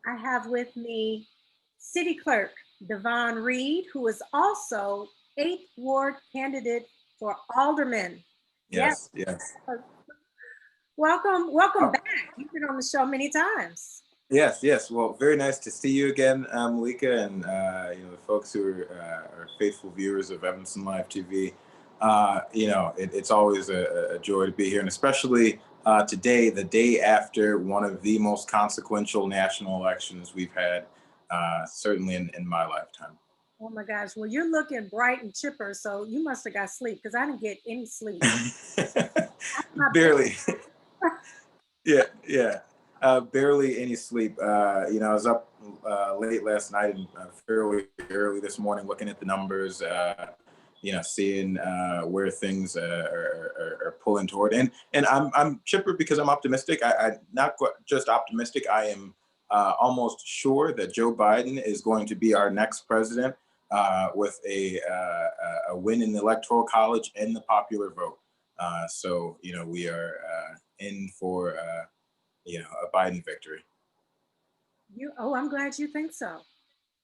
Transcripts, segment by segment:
I have with me City Clerk Devon Reid, who is also 8th Ward candidate for Alderman. Yes, Yes, yes. welcome Oh, back. You've been on the show many times. yes, yes. Well, very nice to see you again, Malika, and the folks who are faithful viewers of Evanston Live TV. It's always a joy to be here, and especially today, the day after one of the most consequential national elections we've had, certainly in my lifetime. Oh my gosh. Well, you're looking bright and chipper, so you must have got sleep because I didn't get any sleep. My Barely. Yeah, yeah. Barely any sleep. I was up late last night and fairly early this morning looking at the numbers, seeing where things are pulling toward. And I'm chipper because I'm optimistic. I not just optimistic. I am almost sure that Joe Biden is going to be our next president with a win in the Electoral College and the popular vote. We are in for a Biden victory. I'm glad you think so.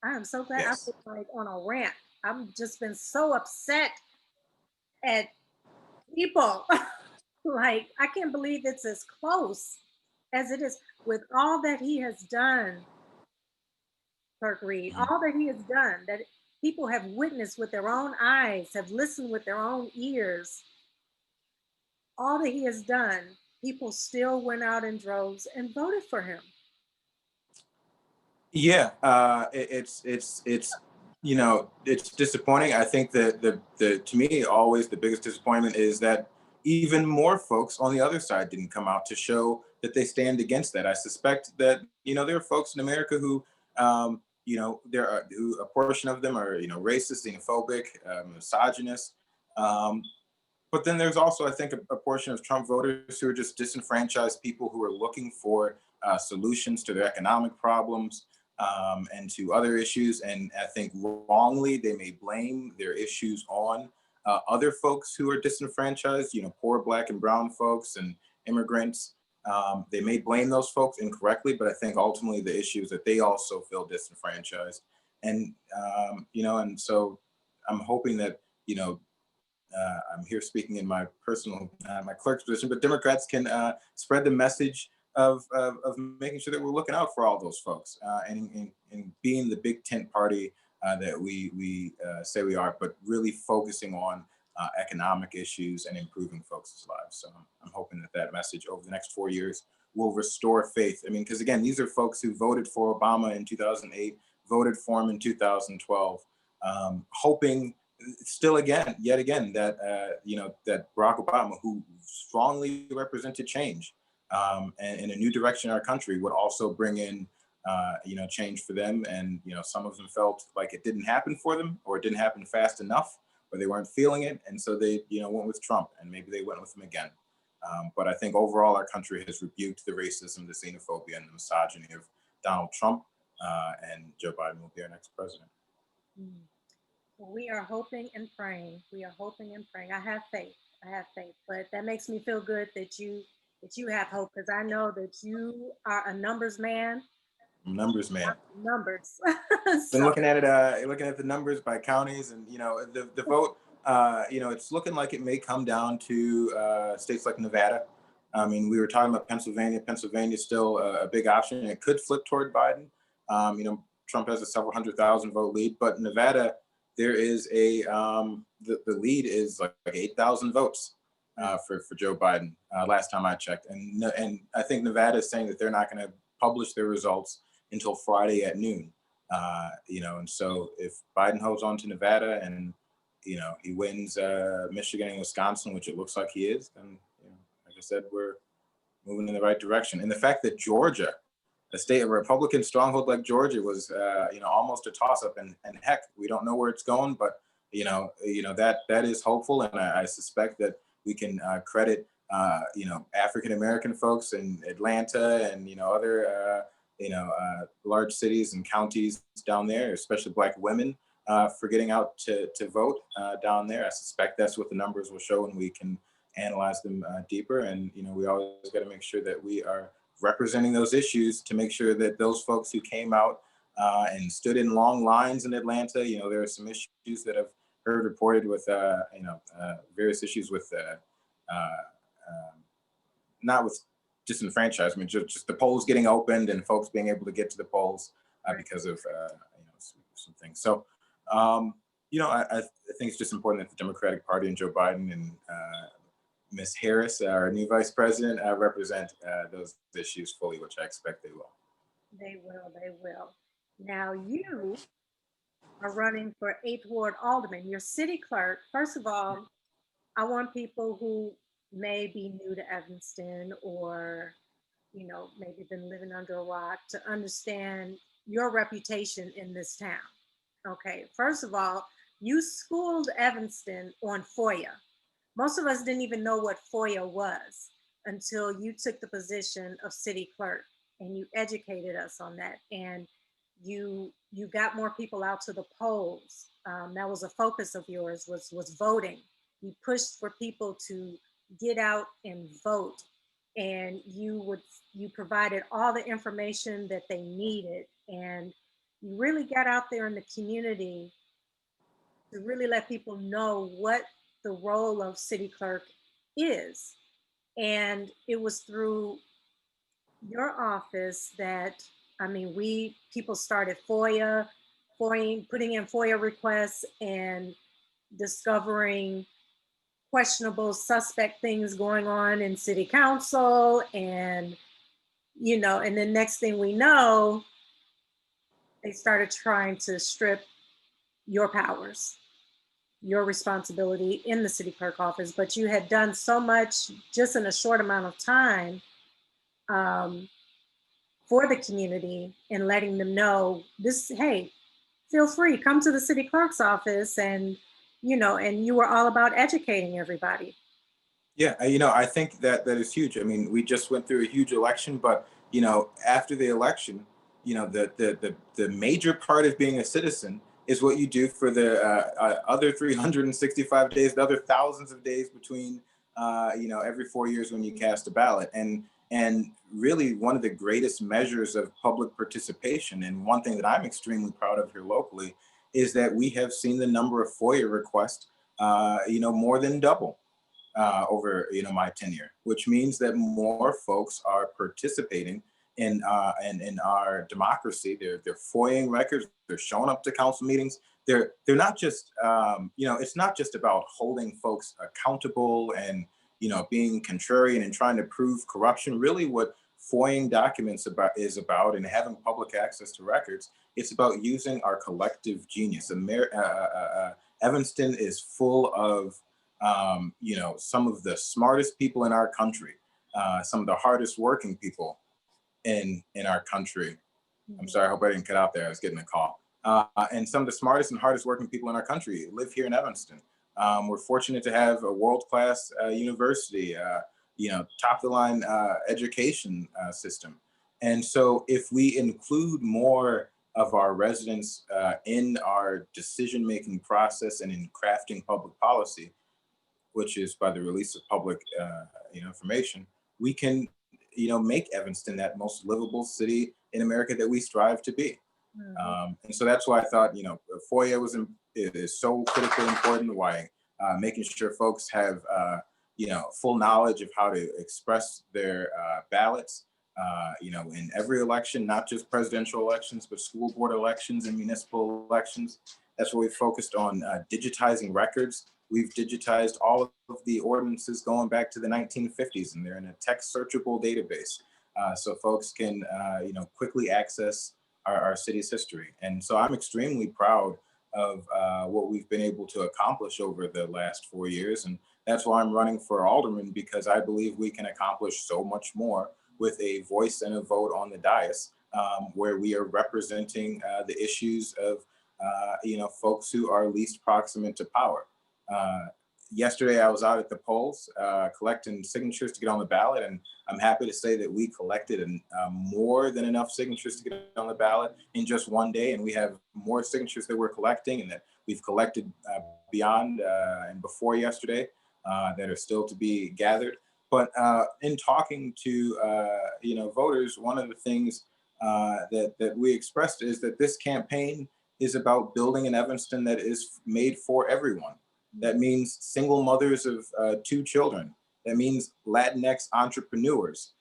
I am so glad. I Yes. was like on a rant. I've just been so upset at people. Like, I can't believe it's as close as it is with all that he has done, Clerk Reid, Mhm. all that he has done, that people have witnessed with their own eyes, have listened with their own ears, all that he has done, people still went out in droves and voted for him. Yeah, it's disappointing. I think that the to me always the biggest disappointment is that even more folks on the other side didn't come out to show that they stand against that. I suspect that there are folks in America who there are who a portion of them are racist, xenophobic, misogynist. Um, but then there's also, I think, a portion of Trump voters who are just disenfranchised people who are looking for solutions to their economic problems and to other issues. And I think wrongly they may blame their issues on other folks who are disenfranchised, poor Black and brown folks and immigrants. They may blame those folks incorrectly, but I think ultimately the issue is that they also feel disenfranchised. And so I'm hoping that, I'm here speaking in my personal, my clerk's position, but Democrats can spread the message of making sure that we're looking out for all those folks and being the big tent party that we say we are, but really focusing on economic issues and improving folks' lives. So I'm hoping that that message over the next 4 years will restore faith. I mean, because again, these are folks who voted for Obama in 2008, voted for him in 2012, hoping still yet again, that that Barack Obama, who strongly represented change and a new direction in our country, would also bring in change for them. And some of them felt like it didn't happen for them, or it didn't happen fast enough, or they weren't feeling it, and so they went with Trump, and maybe they went with him again. But I think overall our country has rebuked the racism, the xenophobia, and the misogyny of Donald Trump, and Joe Biden will be our next president. Mm. We are hoping and praying. We are hoping and praying. I have faith. I have faith. But that makes me feel good that you have hope, because I know that you are a numbers man. Numbers, man. Numbers. Been So looking at the numbers by counties, and the vote. It's looking like it may come down to states like Nevada. I mean, we were talking about Pennsylvania. Pennsylvania is still a big option. It could flip toward Biden. Trump has a several 100,000 vote lead, but Nevada, there is the lead is like 8,000 votes for Joe Biden. Last time I checked, and I think Nevada is saying that they're not going to publish their results until Friday at noon. And so if Biden holds on to Nevada and he wins Michigan and Wisconsin, which it looks like he is, then like I said, we're moving in the right direction. And the fact that Georgia, a state, a Republican stronghold like Georgia, was almost a toss-up, and heck, we don't know where it's going, but that is hopeful, and I suspect that we can credit African American folks in Atlanta and other large cities and counties down there, especially Black women, for getting out to vote down there. I suspect that's what the numbers will show, and we can analyze them deeper. And we always got to make sure that we are representing those issues to make sure that those folks who came out and stood in long lines in Atlanta, there are some issues that I've heard reported with, various issues with, not with disenfranchisement, just the polls getting opened and folks being able to get to the polls because of, some things. So, I think it's just important that the Democratic Party and Joe Biden and Ms. Harris, our new vice president, represent those issues fully, which I expect they will. They will, they will. Now you are running for 8th Ward Alderman, your city clerk. First of all, I want people who may be new to Evanston or, maybe been living under a rock to understand your reputation in this town. Okay, first of all, you schooled Evanston on FOIA. Most of us didn't even know what FOIA was until you took the position of city clerk and you educated us on that. And you got more people out to the polls. That was a focus of yours, was voting. You pushed for people to get out and vote, and you provided all the information that they needed, and you really got out there in the community to really let people know what the role of city clerk is. And it was through your office that, I mean, people started putting in FOIA requests and discovering questionable suspect things going on in city council. And, and then next thing we know, they started trying to strip your powers, your responsibility in the city clerk office. But you had done so much just in a short amount of time for the community and letting them know this, hey, feel free, come to the city clerk's office. And, and you were all about educating everybody. Yeah, I think that is huge. I mean, we just went through a huge election, but after the election, the major part of being a citizen is what you do for the other 365 days, the other thousands of days between, every 4 years when you cast a ballot, and really one of the greatest measures of public participation. And one thing that I'm extremely proud of here locally is that we have seen the number of FOIA requests, more than double over my tenure, which means that more folks are participating in our democracy. They're FOIAing records. They're showing up to council meetings. They're not just it's not just about holding folks accountable and being contrarian and trying to prove corruption. Really, what FOIAing documents is about, and having public access to records, it's about using our collective genius. Evanston is full of some of the smartest people in our country, some of the hardest working people in our country. I'm sorry, I hope I didn't cut out there. I was getting a call. And some of the smartest and hardest working people in our country live here in Evanston. We're fortunate to have a world-class university, top of the line education system. And so if we include more of our residents in our decision-making process and in crafting public policy, which is by the release of public information, we can make Evanston that most livable city in America that we strive to be. And so that's why I thought FOIA is so critically important. Why making sure folks have full knowledge of how to express their ballots. In every election, not just presidential elections, but school board elections and municipal elections. That's where we focused on digitizing records. We've digitized all of the ordinances going back to the 1950s, and they're in a text searchable database, so folks can quickly access our city's history. And so I'm extremely proud of what we've been able to accomplish over the last 4 years, and that's why I'm running for alderman, because I believe we can accomplish so much more with a voice and a vote on the dais, where we are representing the issues of folks who are least proximate to power. Yesterday, I was out at the polls collecting signatures to get on the ballot, and I'm happy to say that we collected more than enough signatures to get on the ballot in just one day, and we have more signatures that we're collecting and that we've collected beyond and before yesterday that are still to be gathered. But in talking to voters, one of the things that we expressed is that this campaign is about building an Evanston that is made for everyone. That means single mothers of 2 children. That means Latinx entrepreneurs.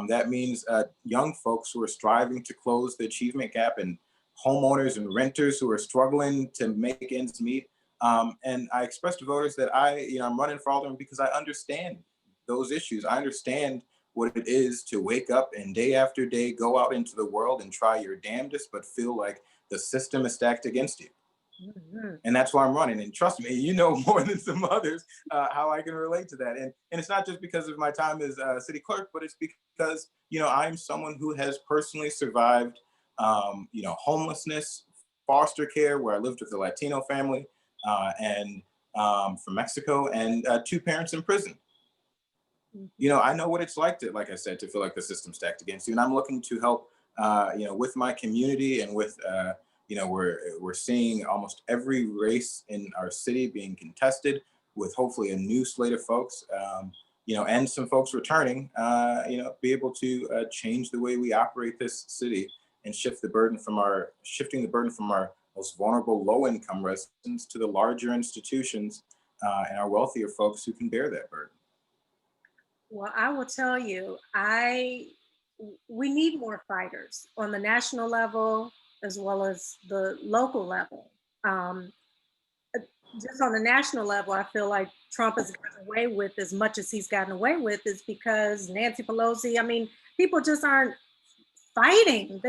That means young folks who are striving to close the achievement gap, and homeowners and renters who are struggling to make ends meet. And I expressed to voters that I'm running for Alderman because I understand those issues. I understand what it is to wake up and day after day go out into the world and try your damnedest, but feel like the system is stacked against you. Mm-hmm. And that's why I'm running. And trust me, you know more than some others how I can relate to that. And it's not just because of my time as city clerk, but it's because, I'm someone who has personally survived, homelessness, foster care, where I lived with a Latino family, and from Mexico, and 2 parents in prison. I know what it's like to, like I said, to feel like the system's stacked against you. And I'm looking to help, with my community, and with, we're seeing almost every race in our city being contested, with hopefully a new slate of folks, and some folks returning, be able to change the way we operate this city, and shifting the burden from our most vulnerable low-income residents to the larger institutions and our wealthier folks who can bear that burden. Well, I will tell you, we need more fighters on the national level as well as the local level. Just on the national level, I feel like Trump has gotten away with as much as he's gotten away with is because Nancy Pelosi, people just aren't fighting.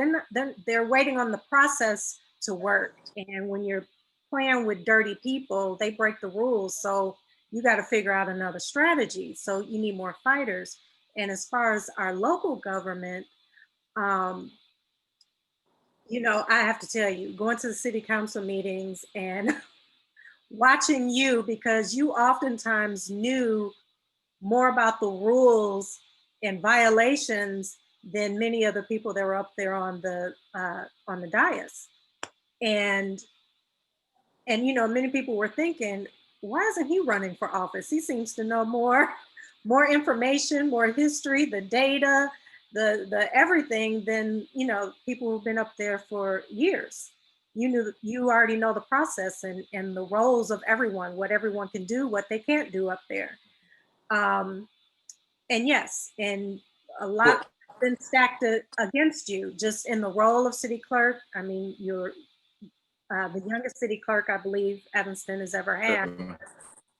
They're waiting on the process to work. And when you're playing with dirty people, they break the rules. So you got to figure out another strategy. So you need more fighters. And as far as our local government, I have to tell you, going to the city council meetings and watching you, because you oftentimes knew more about the rules and violations than many of the people that were up there on the dais. And many people were thinking, why isn't he running for office? He seems to know more information, more history, the data, the everything than people who've been up there for years. You already know the process and the roles of everyone, what everyone can do, what they can't do up there. And yes, and a lot has been stacked against you just in the role of city clerk. You're the youngest city clerk I believe Evanston has ever had.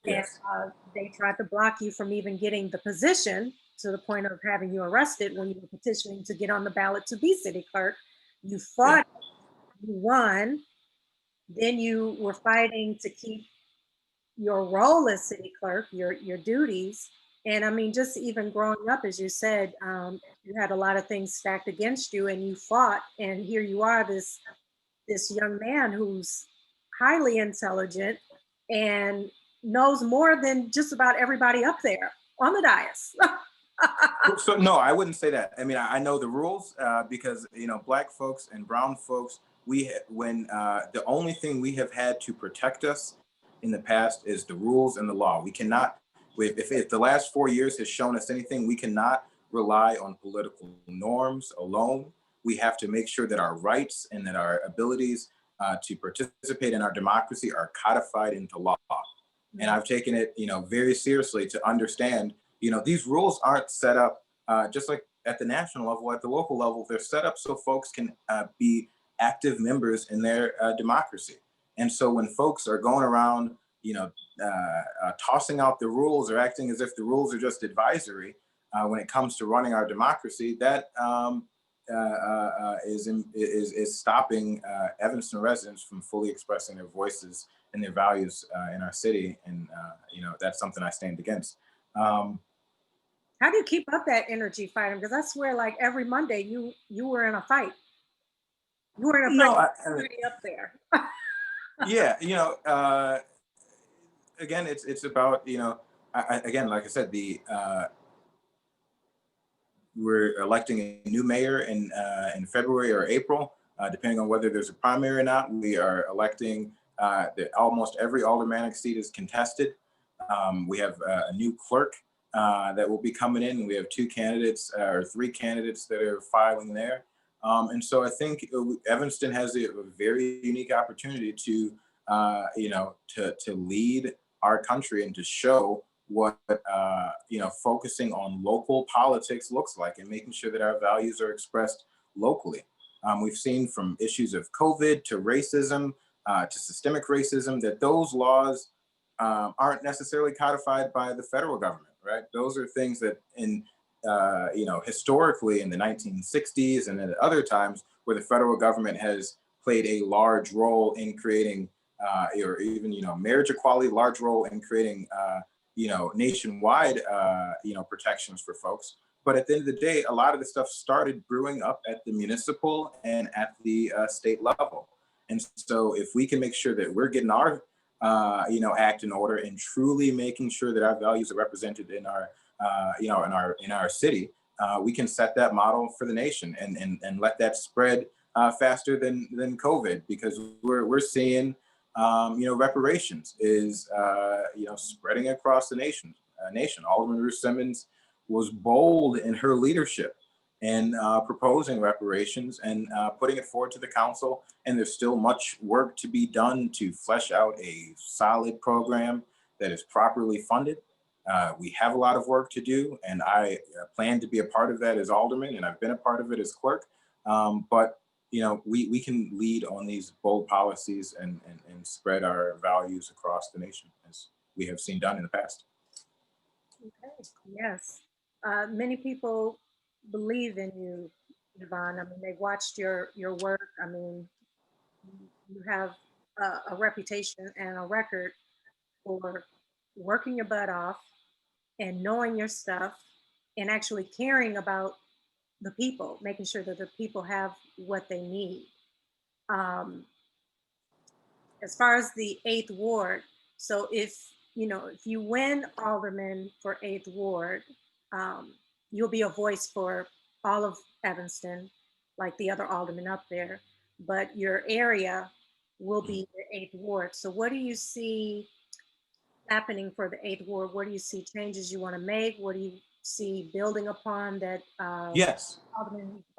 Yes. And they tried to block you from even getting the position, to the point of having you arrested when you were petitioning to get on the ballot to be city clerk. You fought, you won, then you were fighting to keep your role as city clerk, your duties. And just even growing up, as you said, you had a lot of things stacked against you, and you fought, and here you are, this young man who's highly intelligent and knows more than just about everybody up there on the dais. So no, I wouldn't say that. I know the rules because Black folks and brown folks, the only thing we have had to protect us in the past is the rules and the law. We cannot, if the last 4 years has shown us anything, we cannot rely on political norms alone. We have to make sure that our rights and that our abilities to participate in our democracy are codified into law. And I've taken it, very seriously to understand, these rules aren't set up just like at the national level, at the local level. They're set up so folks can be active members in their democracy. And so when folks are going around, tossing out the rules or acting as if the rules are just advisory when it comes to running our democracy, that is stopping Evanston residents from fully expressing their voices and their values in our city. And, that's something I stand against. How do you keep up that energy fighting? Because I swear, like every Monday, you were in a fight. You were in a fight up there. Yeah, again, it's about, again, like I said, we're electing a new mayor in February or April, depending on whether there's a primary or not. We are electing almost every aldermanic seat is contested. We have a new clerk that will be coming in. We have two candidates or three candidates that are filing there. And so I think Evanston has a very unique opportunity to, to lead our country and to show what, focusing on local politics looks like and making sure that our values are expressed locally. We've seen from issues of COVID to racism to systemic racism that those laws aren't necessarily codified by the federal government, right? Those are things that historically in the 1960s and at other times where the federal government has played a large role in creating, or even, marriage equality, large role in creating, nationwide, protections for folks. But at the end of the day, a lot of the stuff started brewing up at the municipal and at the state level. And so if we can make sure that we're getting our, act in order and truly making sure that our values are represented in our, in our city, we can set that model for the nation and let that spread faster than COVID, because we're seeing, reparations is, spreading across the nation. Alderman Ruth Simmons was bold in her leadership and proposing reparations and putting it forward to the council. And there's still much work to be done to flesh out a solid program that is properly funded. We have a lot of work to do, and I plan to be a part of that as alderman, and I've been a part of it as clerk. But we can lead on these bold policies and spread our values across the nation, as we have seen done in the past. Okay. Yes. Many people believe in you, Yvonne. I mean, they watched your work. I mean, you have a reputation and a record for working your butt off and knowing your stuff and actually caring about the people, making sure that the people have what they need. Um, as far as the eighth ward, so if you win alderman for eighth ward, um, you'll be a voice for all of Evanston, like the other aldermen up there, but your area will be the eighth ward. So what do you see happening for the eighth ward? What do you see changes you want to make? What do you see building upon that Yes.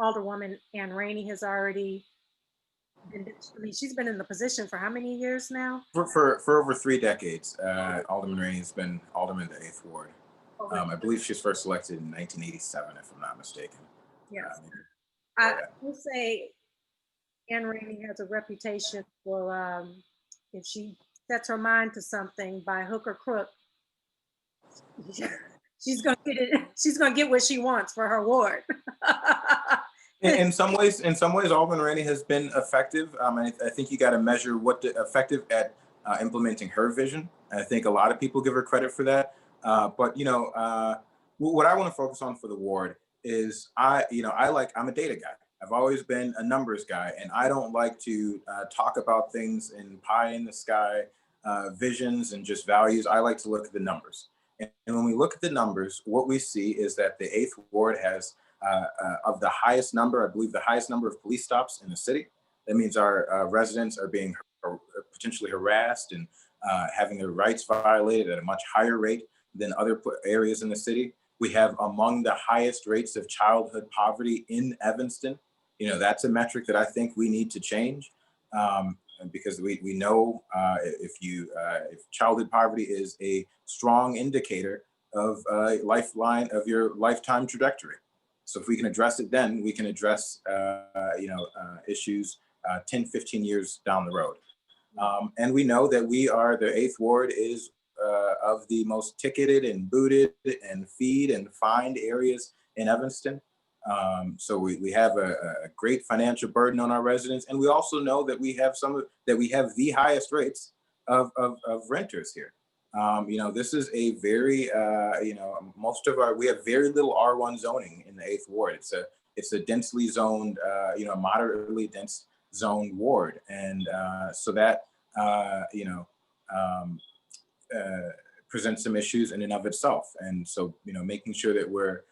Alderwoman Ann Rainey has already been, I mean, she's been in the position for how many years now? For over 3 decades, Alderman Rainey has been alderman of the 8th Ward. Over I believe she was first elected in 1987, if I'm not mistaken. Yes. Maybe I before that. will say Ann Rainey has a reputation for if she sets her mind to something by hook or crook, she's gonna get it. She's gonna get what she wants for her ward. In some ways, Alderman Rainey has been effective. I think you got to measure effective at implementing her vision. I think a lot of people give her credit for that. But what I want to focus on for the ward is I'm a data guy. I've always been a numbers guy, and I don't like to talk about things in pie in the sky visions and just values. I like to look at the numbers. And when we look at the numbers, what we see is that the 8th Ward has of the highest number, I believe the highest number of police stops in the city. That means our residents are being potentially harassed and having their rights violated at a much higher rate than other areas in the city. We have among the highest rates of childhood poverty in Evanston. That's a metric that I think we need to change, because we know if childhood poverty is a strong indicator of lifeline of your lifetime trajectory. So if we can address it, then we can address issues 10, 15 years down the road. And we know that the 8th Ward is of the most ticketed and booted and feed and fined areas in Evanston. So we have a great financial burden on our residents, and we also know that we have the highest rates of renters here. This is a very, we have very little R1 zoning in the 8th Ward. It's a densely zoned, moderately dense zoned ward. And so that, presents some issues in and of itself. And so, making sure that we're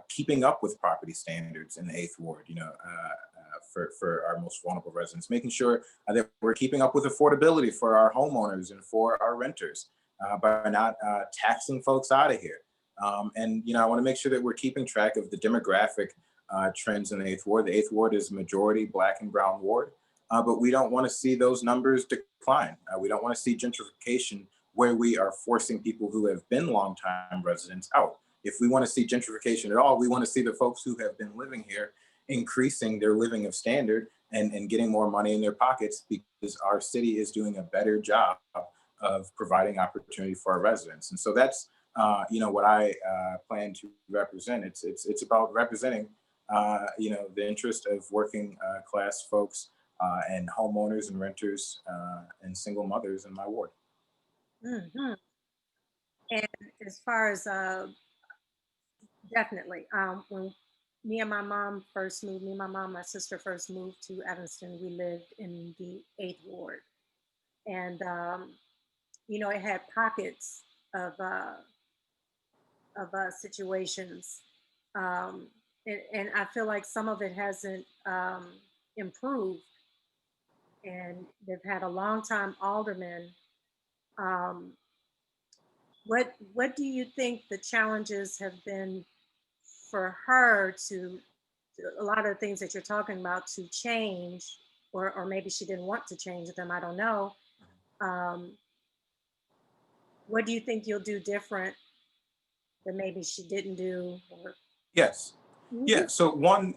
keeping up with property standards in the 8th Ward, for our most vulnerable residents, making sure that we're keeping up with affordability for our homeowners and for our renters by not taxing folks out of here. And I want to make sure that we're keeping track of the demographic trends in the Eighth Ward. The Eighth Ward is majority Black and Brown ward, but we don't want to see those numbers decline. We don't want to see gentrification where we are forcing people who have been longtime residents out. If we want to see gentrification at all, we want to see the folks who have been living here increasing their living of standard and getting more money in their pockets, because our city is doing a better job of providing opportunity for our residents. And so that's what I plan to represent. It's about representing the interest of working class folks and homeowners and renters and single mothers in my ward. Hmm. And as far as definitely, when me and my mom, my sister first moved to Evanston, we lived in the Eighth Ward, and it had pockets of uh, situations, um, and I feel like some of it hasn't improved, and they've had a long time alderman. Um, what do you think the challenges have been for her to a lot of the things that you're talking about to change, or maybe she didn't want to change them, I don't know. um, what do you think you'll do different that maybe she didn't do, or Yes. Mhm. Yeah. So one,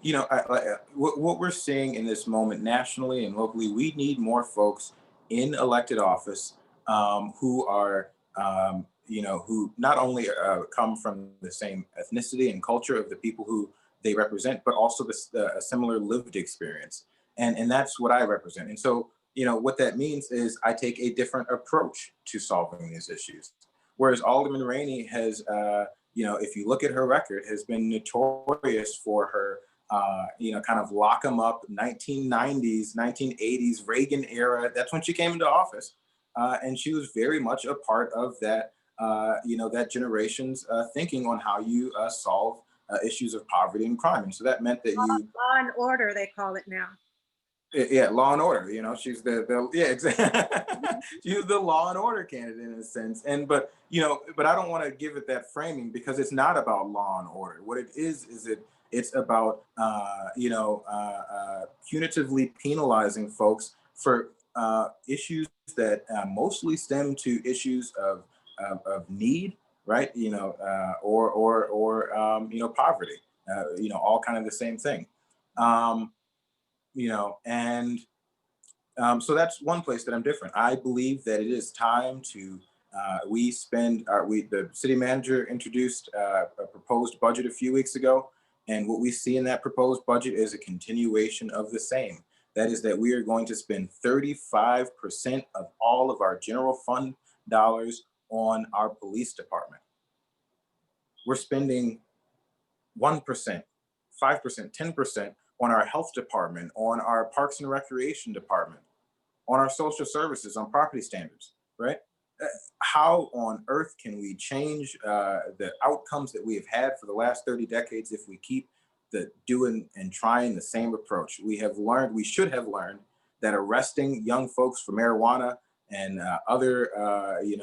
what we're seeing in this moment nationally and locally, we need more folks in elected office who are, who not only come from the same ethnicity and culture of the people who they represent, but also a similar lived experience. And that's what I represent. And so, what that means is I take a different approach to solving these issues. Whereas Alderman Rainey has, if you look at her record, has been notorious for her, kind of lock 'em up 1990s, 1980s Reagan era. That's when she came into office. And she was very much a part of that, that generation's thinking on how you solve issues of poverty and crime. And so that meant that you law and order they call it now. yeah, Law and Order. She's the yeah, exactly. She's the Law and Order candidate in a sense. And but I don't want to give it that framing, because it's not about law and order. What it is it's about punitively penalizing folks for issues that mostly stem to issues of need, right? Or poverty. All kind of the same thing. Um, and so that's one place that I'm different. I believe that it is time to the city manager introduced a proposed budget a few weeks ago, and what we see in that proposed budget is a continuation of the same. That is that we are going to spend 35% of all of our general fund dollars on our police department. We're spending 1%, 5%, 10% on our health department, on our parks and recreation department, on our social services, on property standards, right? Uh, How on earth can we change the outcomes that we have had for the last 30 decades if we keep doing and trying the same approach? We should have learned that arresting young folks for marijuana and other,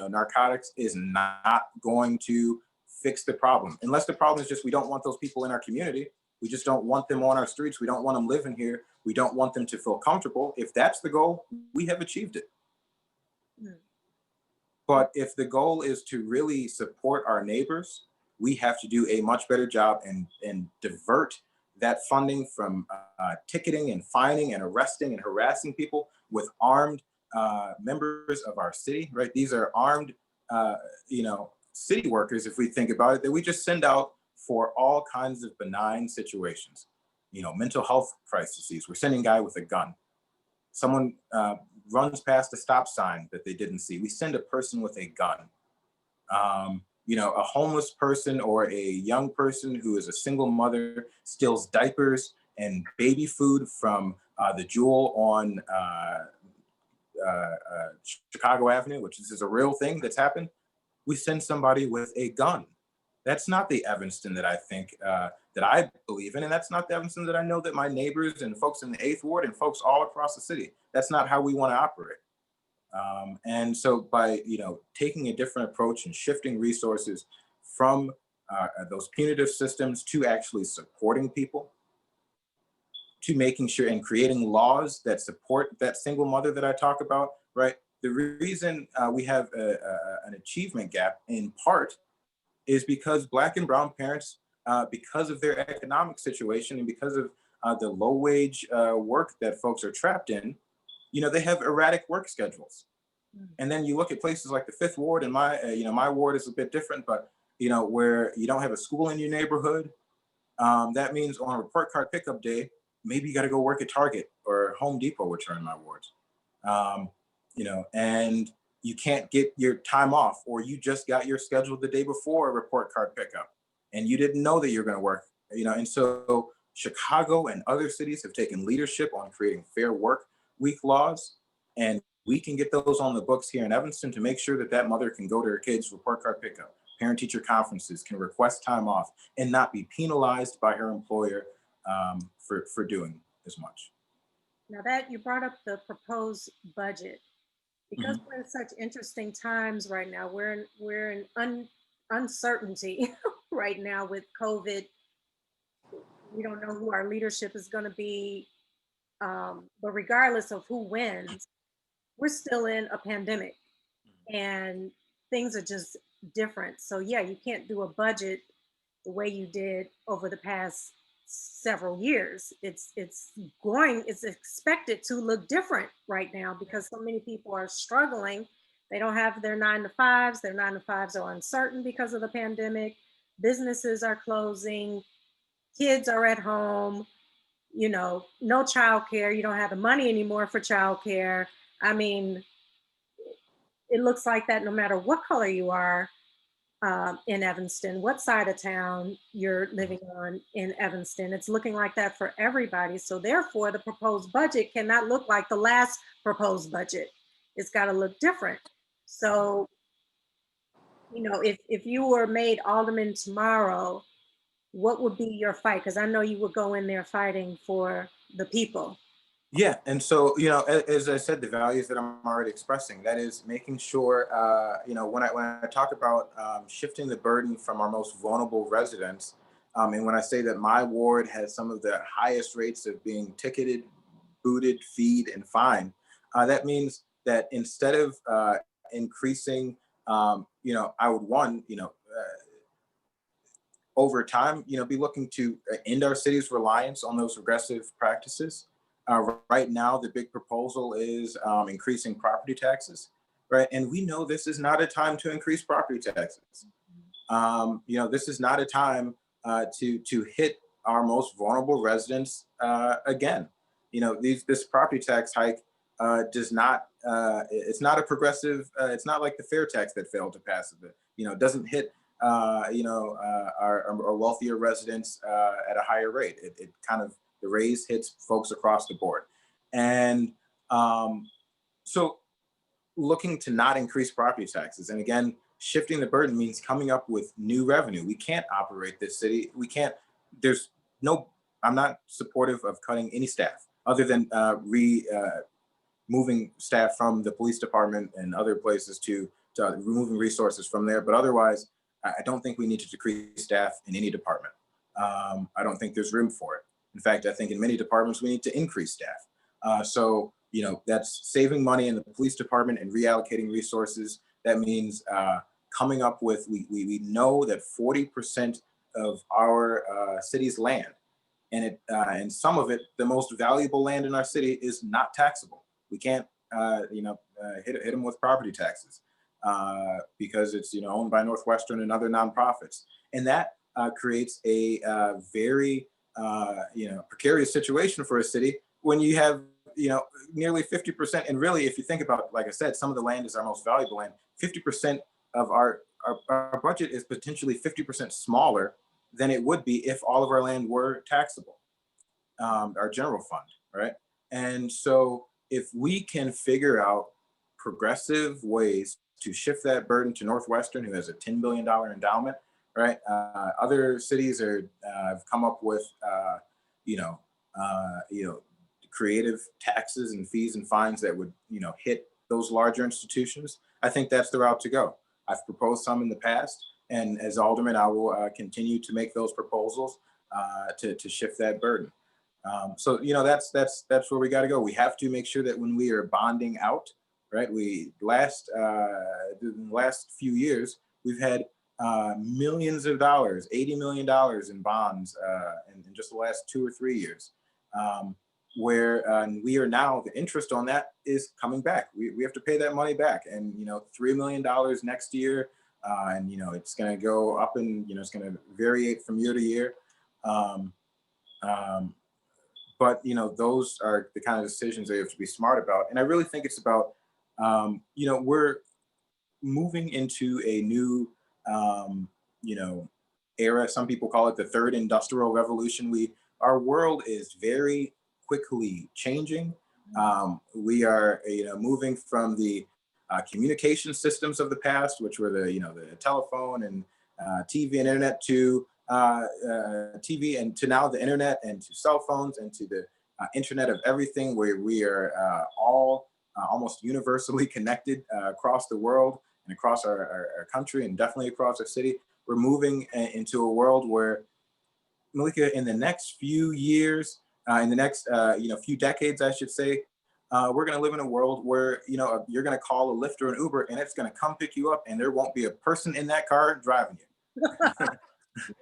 narcotics is not going to fix the problem. Unless the problem is just we don't want those people in our community. We just don't want them on our streets. We don't want them living here. We don't want them to feel comfortable. If that's the goal, we have achieved it. Mm. But if the goal is to really support our neighbors, we have to do a much better job and divert that funding from ticketing and fining and arresting and harassing people with armed members of our city, right? These are armed, city workers, if we think about it, that we just send out for all kinds of benign situations. Mental health crises. We're sending a guy with a gun. Someone runs past a stop sign that they didn't see. We send a person with a gun. A homeless person or a young person who is a single mother steals diapers and baby food from the Jewel on Chicago Avenue, which is a real thing that's happened. We send somebody with a gun. That's not the Evanston that I think that I believe in, and that's not the Evanston that I know that my neighbors and folks in the Eighth Ward and folks all across the city. That's not how we want to operate. And so by taking a different approach and shifting resources from those punitive systems to actually supporting people, to making sure and creating laws that support that single mother that I talk about, right? The reason we have an achievement gap in part is because Black and Brown parents, because of their economic situation and because of the low wage work that folks are trapped in, they have erratic work schedules. And then you look at places like the Fifth Ward, and my ward is a bit different, but where you don't have a school in your neighborhood, that means on a report card pickup day, maybe you got to go work at Target or Home Depot, which are in my wards. And you can't get your time off, or you just got your schedule the day before a report card pickup, and you didn't know that you're going to work. And so Chicago and other cities have taken leadership on creating fair work week laws, and we can get those on the books here in Evanston to make sure that that mother can go to her kids' report card pickup, parent-teacher conferences, can request time off, and not be penalized by her employer for doing as much. Now that you brought up the proposed budget, because Mhm. we're in such interesting times right now, we're in uncertainty right now with COVID. We don't know who our leadership is going to be, but regardless of who wins, we're still in a pandemic, and things are just different. So yeah, you can't do a budget the way you did over the past several years. It's expected to look different right now because so many people are struggling. They don't have their 9 to 5s. Their 9 to 5s are uncertain because of the pandemic. Businesses are closing. Kids are at home. No childcare. You don't have the money anymore for childcare. I mean, it looks like that no matter what color you are in Evanston, what side of town you're living on in Evanston. It's looking like that for everybody. So therefore, the proposed budget cannot look like the last proposed budget. It's got to look different. So, if you were made alderman tomorrow, what would be your fight? Because I know you would go in there fighting for the people. Yeah, and so as I said, the values that I'm already expressing, that is making sure, when I talk about shifting the burden from our most vulnerable residents, and when I say that my ward has some of the highest rates of being ticketed, booted, feed, and fined, that means that instead of increasing, I would over time, be looking to end our city's reliance on those regressive practices. Right now, the big proposal is increasing property taxes, right? And we know this is not a time to increase property taxes. This is not a time to hit our most vulnerable residents again. This property tax hike does not. It's not a progressive. It's not like the fair tax that failed to pass. It doesn't hit our wealthier residents at a higher rate. It kind of the raise hits folks across the board, and so looking to not increase property taxes. And again, shifting the burden means coming up with new revenue. We can't operate this city. We can't. There's no. I'm not supportive of cutting any staff other than moving staff from the police department and other places to removing resources from there. But otherwise, I don't think we need to decrease staff in any department. I don't think there's room for it. In fact, I think in many departments we need to increase staff. So that's saving money in the police department and reallocating resources. That means coming up with, we know that 40% of our city's land, and some of it, the most valuable land in our city, is not taxable. We can't hit them with property taxes because it's owned by Northwestern and other nonprofits, and that creates a very precarious situation for a city when you have nearly 50%. And really, if you think about it, like I said, some of the land is our most valuable land. 50% of our budget is potentially 50% smaller than it would be if all of our land were taxable, our general fund, right? And so if we can figure out progressive ways to shift that burden to Northwestern, who has a $10 billion endowment, right? Other cities have come up with, creative taxes and fees and fines that would, hit those larger institutions. I think that's the route to go. I've proposed some in the past, And as alderman, I will continue to make those proposals to shift that burden. So that's where we got to go. We have to make sure that when we are bonding out, right? We in the last few years we've had millions of dollars, $80 million in bonds in just the last 2 or 3 years, where we are now, the interest on that is coming back. We have to pay that money back, and $3 million next year, and it's going to go up, and it's going to vary from year to year. But those are the kind of decisions that you have to be smart about. And I really think it's about we're moving into a new era. Some people call it the third industrial revolution. Our world is very quickly changing. We are moving from the communication systems of the past, which were the telephone and TV and internet, to TV, and to now the internet, and to cell phones, and to the internet of everything, where we are all almost universally connected across the world and across our country, and definitely across our city. We're moving into a world where, Malika, in the next few years, in the next few decades, I should say, we're going to live in a world where you're going to call a Lyft or an Uber, and it's going to come pick you up, and there won't be a person in that car driving you.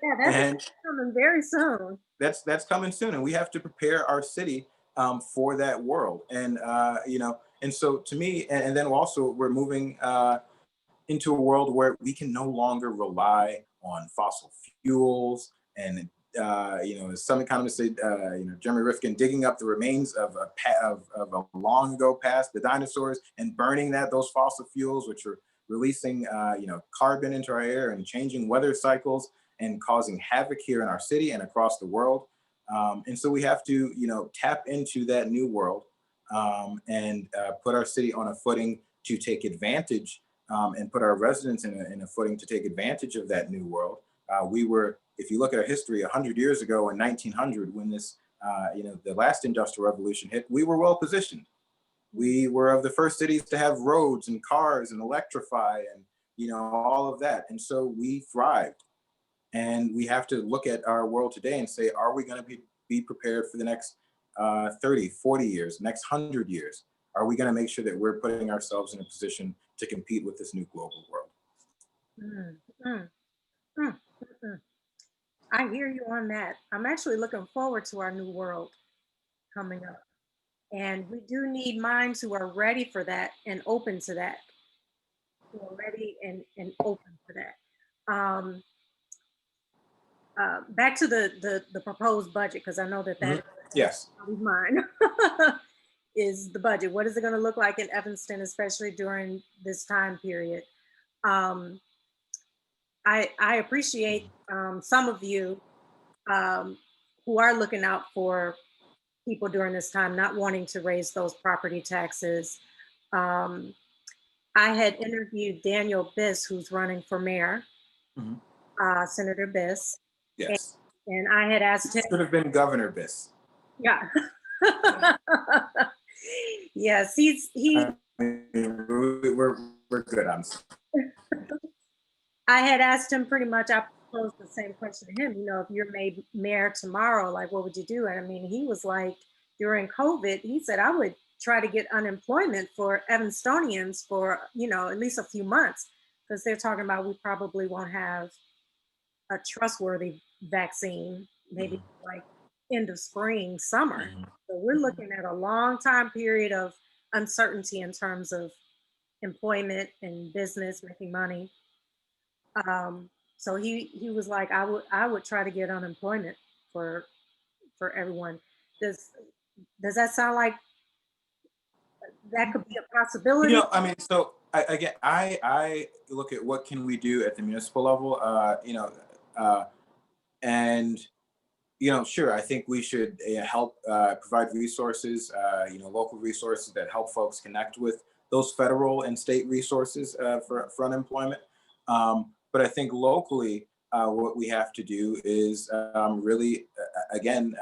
Yeah, that's coming very soon. That's coming soon, and we have to prepare our city for that world. And and so to me, and then also we're moving into a world where we can no longer rely on fossil fuels, and some economists say, Jeremy Rifkin, digging up the remains of a long ago past, the dinosaurs, and burning those fossil fuels, which are releasing carbon into our air and changing weather cycles and causing havoc here in our city and across the world. And so we have to tap into that new world, and put our city on a footing to take advantage, and put our residents in a footing to take advantage of that new world. If you look at our history, 100 years ago in 1900, when the last industrial revolution hit, we were well positioned. We were of the first cities to have roads and cars and electrify, and all of that. And so we thrived. And we have to look at our world today and say, are we going to be prepared for the next 30, 40 years, next 100 years? Are we going to make sure that we're putting ourselves in a position to compete with this new global world? Mm, mm, mm, mm. I hear you on that. I'm actually looking forward to our new world coming up. And we do need minds who are ready for that and open to that, who are ready and open to that. Back to the proposed budget, because I know that Yes. is mine. Is the budget. What is it going to look like in Evanston, especially during this time period? I appreciate some of you who are looking out for people during this time, not wanting to raise those property taxes. I had interviewed Daniel Biss, who's running for mayor, Senator Biss. Yes. And I had asked him. Should have been Governor Biss. Yeah. Yes, we're good. I had asked him pretty much, I posed the same question to him, if you're made mayor tomorrow, like, what would you do? And I mean, he was like, during COVID, he said, I would try to get unemployment for Evanstonians for, at least a few months, because they're talking about we probably won't have a trustworthy vaccine, maybe like end of spring, summer. So we're looking at a long time period of uncertainty in terms of employment and business, making money. So he was like, I would try to get unemployment for everyone. Does that sound like that could be a possibility? I mean, so I look at what can we do at the municipal level, and sure, I think we should help provide resources, local resources that help folks connect with those federal and state resources for unemployment. But I think locally, what we have to do is really, again,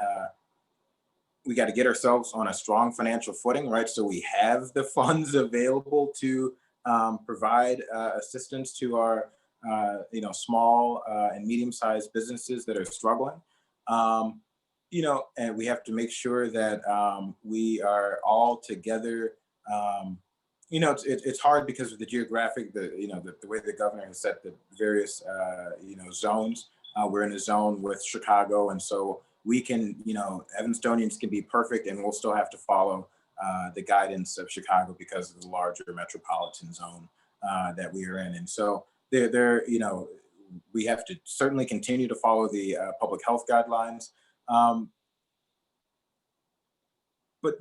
we got to get ourselves on a strong financial footing, right? So we have the funds available to provide assistance to our small and medium-sized businesses that are struggling. Um, and we have to make sure that we are all together. Um, it's hard because of the geographic, the way the governor has set the various, zones. We're in a zone with Chicago, and so we can, Evanstonians can be perfect, and we'll still have to follow the guidance of Chicago because of the larger metropolitan zone that we are in. And so we have to certainly continue to follow the public health guidelines. Um, but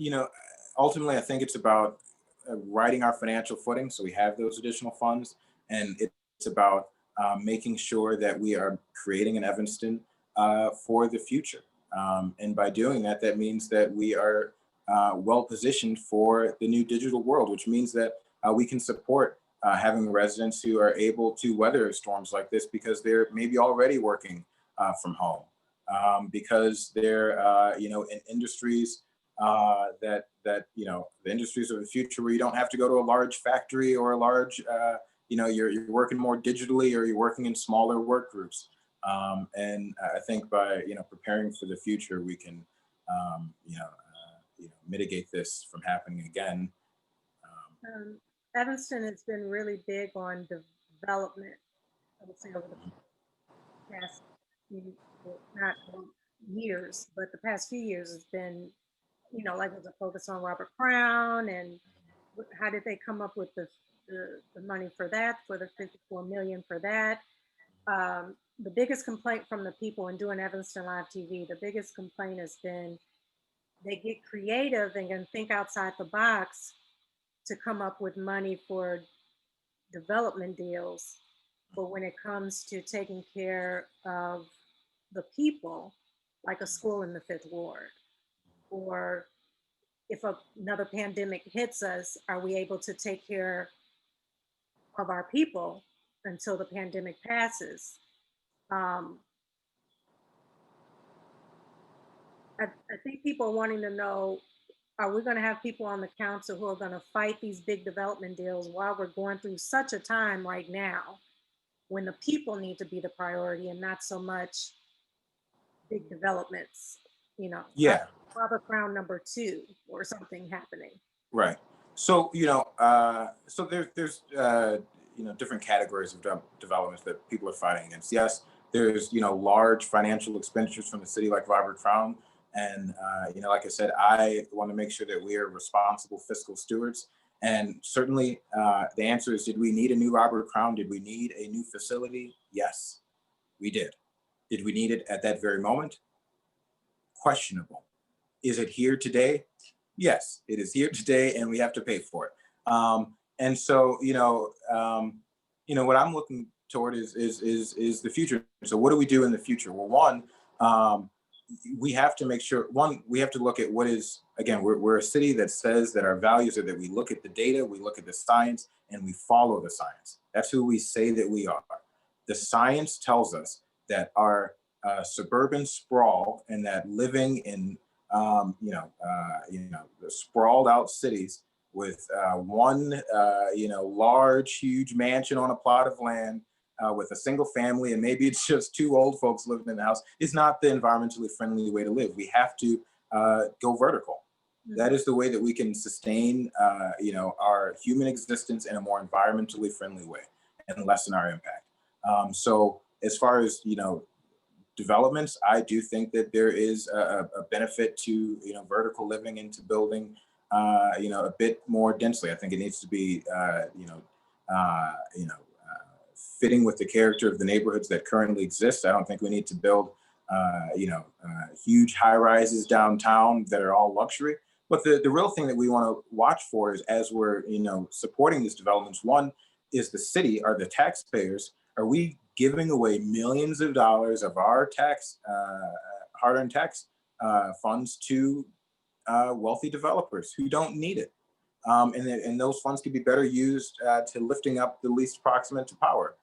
ultimately, I think it's about righting our financial footing, so we have those additional funds, and it's about making sure that we are creating an Evanston for the future. And by doing that, that means that we are well positioned for the new digital world, which means that we can support having residents who are able to weather storms like this because they're maybe already working from home, because they're in industries the industries of the future where you don't have to go to a large factory or a large you're working more digitally, or you're working in smaller work groups. And I think by preparing for the future, we can mitigate this from happening again. Um, Evanston has been really big on development, I would say, over the past few, well, not years, but the past few years has been, like was a focus on Robert Crown, and how did they come up with the money for that, for the 54 million for that? The biggest complaint from the people in doing Evanston Live TV, the biggest complaint has been they get creative and can think outside the box to come up with money for development deals. But when it comes to taking care of the people, like a school in the Fifth Ward, or if another pandemic hits us, are we able to take care of our people until the pandemic passes? Um, I think people are wanting to know, are we going to have people on the council who are going to fight these big development deals while we're going through such a time right now when the people need to be the priority and not so much big developments, you know, uh, Yeah. Robert Crown #2 or something happening. Right. So there's different categories of developments that people are fighting against. Yes, there's large financial expenditures from the city like Robert Crown, and like I said, I want to make sure that we are responsible fiscal stewards. And certainly, the answer is: did we need a new Robert Crown? Did we need a new facility? Yes, we did. Did we need it at that very moment? Questionable. Is it here today? Yes, it is here today, and we have to pay for it. And so, what I'm looking toward is the future. So, what do we do in the future? Well, one, um, we have to make sure. One, we have to look at what is again. We're a city that says that our values are that we look at the data, we look at the science, and we follow the science. That's who we say that we are. The science tells us that our suburban sprawl and that living in the sprawled out cities with one, large, huge mansion on a plot of land with a single family, and maybe it's just two old folks living in the house, is not the environmentally friendly way to live. We have to go vertical. That is the way that we can sustain, our human existence in a more environmentally friendly way and lessen our impact. So, as far as developments, I do think that there is a benefit to vertical living and to building a bit more densely. I think it needs to be uh, you know fitting with the character of the neighborhoods that currently exist. I don't think we need to build huge high rises downtown that are all luxury. But the real thing that we want to watch for is as we're supporting these developments. One is the city, are the taxpayers. Are we giving away millions of dollars of our hard-earned tax funds to wealthy developers who don't need it? And those funds could be better used to lifting up the least proximate to power.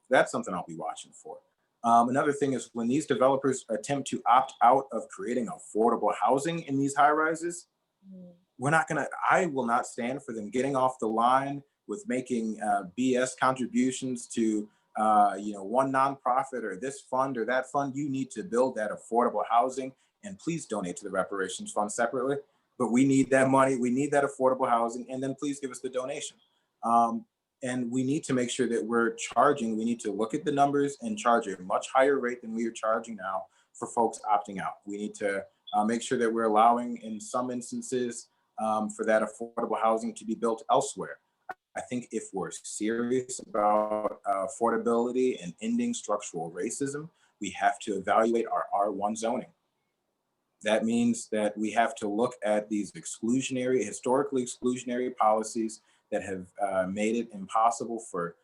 That's something I'll be watching for. Another thing is when these developers attempt to opt out of creating affordable housing in these high rises, I will not stand for them getting off the line with making BS contributions to one nonprofit or this fund or that fund. You need to build that affordable housing, and please donate to the reparations fund separately. But we need that money. We need that affordable housing, and then please give us the donation. And we need to make sure that we're charging. We need to look at the numbers and charge a much higher rate than we are charging now for folks opting out. We need to make sure that we're allowing, in some instances, for that affordable housing to be built elsewhere. I think if we're serious about affordability and ending structural racism, we have to evaluate our R1 zoning. That means that we have to look at these exclusionary, historically exclusionary policies that have made it impossible for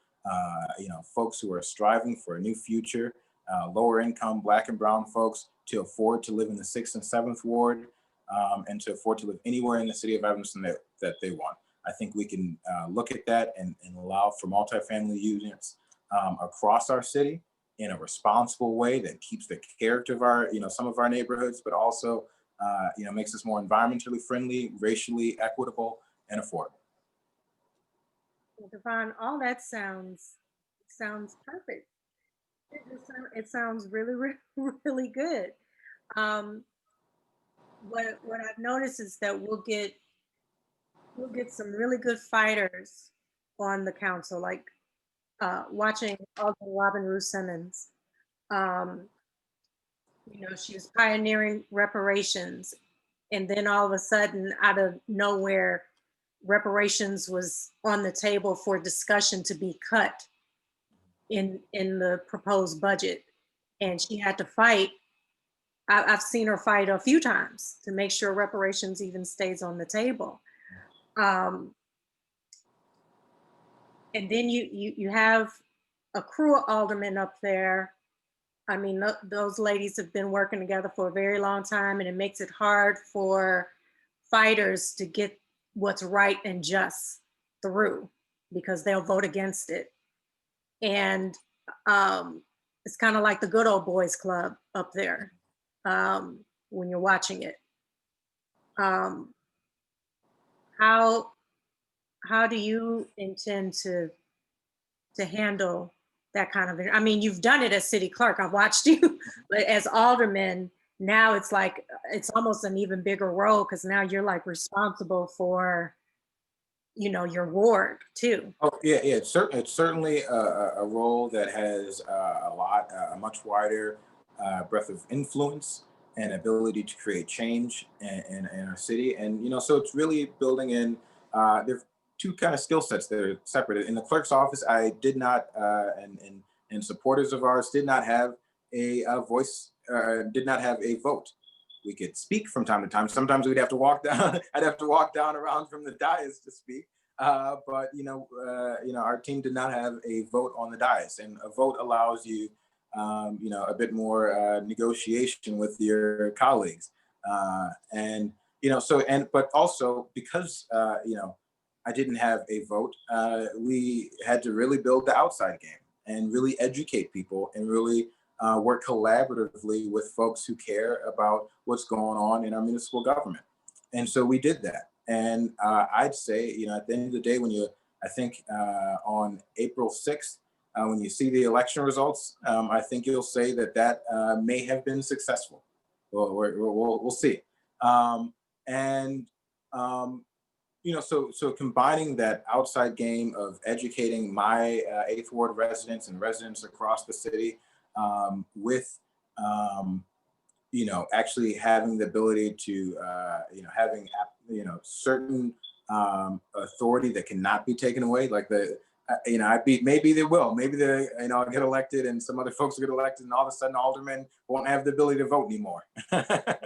folks who are striving for a new future, lower income Black and brown folks, to afford to live in the 6th and 7th ward, and to afford to live anywhere in the city of Evanston that they want. I think we can look at that and allow for multifamily units across our city in a responsible way that keeps the character of our, some of our neighborhoods, but also, makes us more environmentally friendly, racially equitable, and affordable. Well, Devon, all that sounds perfect. It sounds really, really, really good. Um, what I've noticed is that we'll get some really good fighters on the council, like watching Alderman Robin Ruth Simmons. Um, she was pioneering reparations, and then all of a sudden, out of nowhere, reparations was on the table for discussion to be cut in the proposed budget, and she had to fight. I've seen her fight a few times to make sure reparations even stays on the table. Um, and then you have a crew of aldermen up there. I mean, those ladies have been working together for a very long time, and it makes it hard for fighters to get what's right and just through, because they'll vote against it. And it's kind of like the good old boys club up there when you're watching it. Um, how how do you intend to handle that kind of? I mean, you've done it as city clerk. I've watched you, but as alderman, now it's like it's almost an even bigger role, because now you're like responsible for your ward too. Oh yeah, yeah. It's certainly a role that has a much wider breadth of influence and ability to create change in our city. And so it's really building in. There's two kind of skill sets that are separated. In the clerk's office, I did not, and supporters of ours did not have a voice, did not have a vote. We could speak from time to time. Sometimes we'd have to walk down. I'd have to walk down around from the dais to speak. But our team did not have a vote on the dais, and a vote allows you, a bit more negotiation with your colleagues, and but also because I didn't have a vote, we had to really build the outside game and really educate people and really work collaboratively with folks who care about what's going on in our municipal government, and so we did that. And I'd say, at the end of the day, I think on April 6th, when you see the election results, I think you'll say that may have been successful. We'll see. And so combining that outside game of educating my 8th Ward residents and residents across the city with actually having the ability to, having, certain authority that cannot be taken away. Like maybe they will, maybe I'll get elected and some other folks will get elected and all of a sudden aldermen won't have the ability to vote anymore. I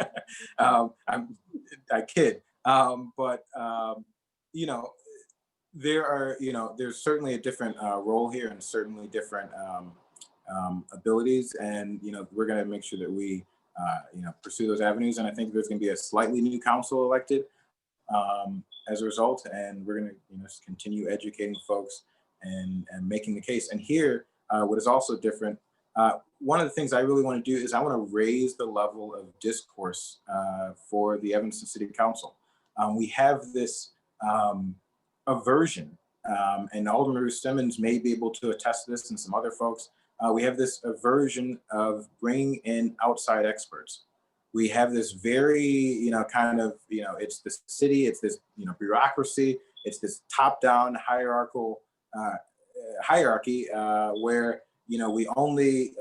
kid. But there's certainly a different role here and certainly different abilities. And, we're going to make sure that we, pursue those avenues. And I think there's going to be a slightly new council elected as a result. And we're going to, continue educating folks and making the case. And here, what is also different, one of the things I really want to do is I want to raise the level of discourse for the Evanston City Council. We have this aversion and Alderman Ruth Simmons may be able to attest to this, and some other folks. We have this aversion of bringing in outside experts. We have this very, kind of, it's this city, it's this, bureaucracy, it's this top-down hierarchical hierarchy where, we only,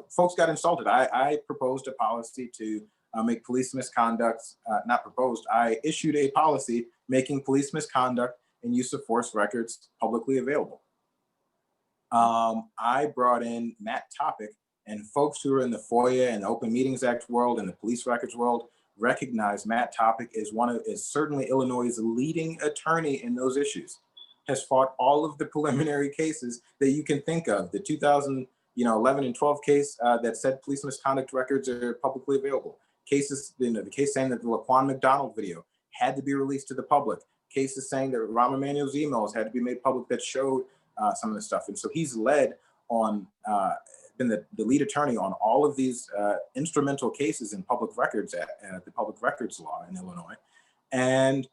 folks got insulted. I proposed a policy to make police misconduct, not proposed, I issued a policy making police misconduct and use of force records publicly available. I brought in Matt Topic, and folks who are in the FOIA and the Open Meetings Act world and the police records world recognize Matt Topic is certainly Illinois' leading attorney in those issues. Has fought all of the preliminary cases that you can think of. The 2011 and 12 case that said police misconduct records are publicly available. Cases, the case saying that the Laquan McDonald video had to be released to the public. Cases saying that Rahm Emanuel's emails had to be made public that showed some of the stuff. And so he's led on, been the lead attorney on all of these instrumental cases in public records at the public records law in Illinois. And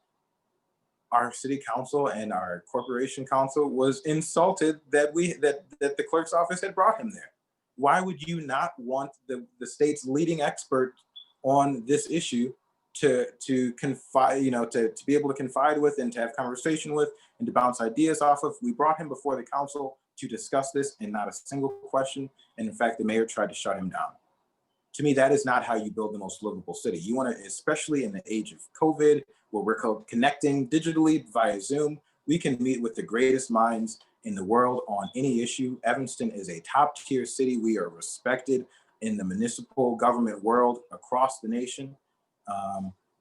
our city council and our corporation council was insulted that the clerk's office had brought him there. Why would you not want the state's leading expert on this issue to confide, to be able to confide with and to have conversation with and to bounce ideas off of? We brought him before the council to discuss this, and not a single question. And in fact, the mayor tried to shut him down. To me, that is not how you build the most livable city. You want to, especially in the age of COVID, where we're connecting digitally via Zoom, we can meet with the greatest minds in the world on any issue. Evanston is a top tier city. We are respected in the municipal government world across the nation.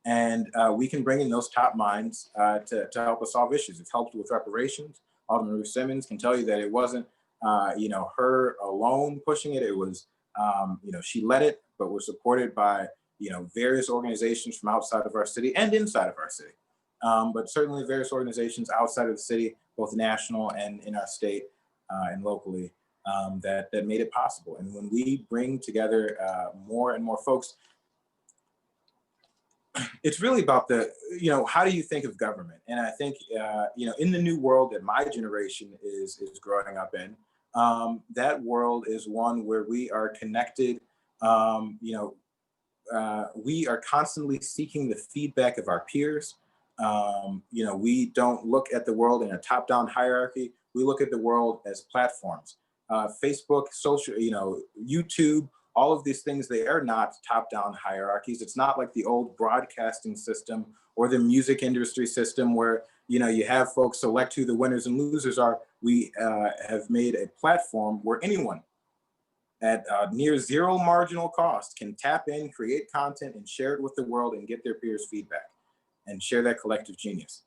And we can bring in those top minds to help us solve issues. It's helped with reparations. Alderman Ruth Simmons can tell you that it wasn't, her alone pushing it. It was, she led it, but was supported by, various organizations from outside of our city and inside of our city. But certainly various organizations outside of the city, both national and in our state and locally, that made it possible. And when we bring together more and more folks, it's really about how do you think of government? And I think, in the new world that my generation is growing up in, that world is one where we are connected. We are constantly seeking the feedback of our peers. We don't look at the world in a top-down hierarchy. We look at the world as platforms. Facebook, social, YouTube, all of these things, they are not top-down hierarchies. It's not like the old broadcasting system or the music industry system where, you have folks select who the winners and losers are. We have made a platform where anyone at near zero marginal cost can tap in, create content, and share it with the world and get their peers' feedback and share that collective genius.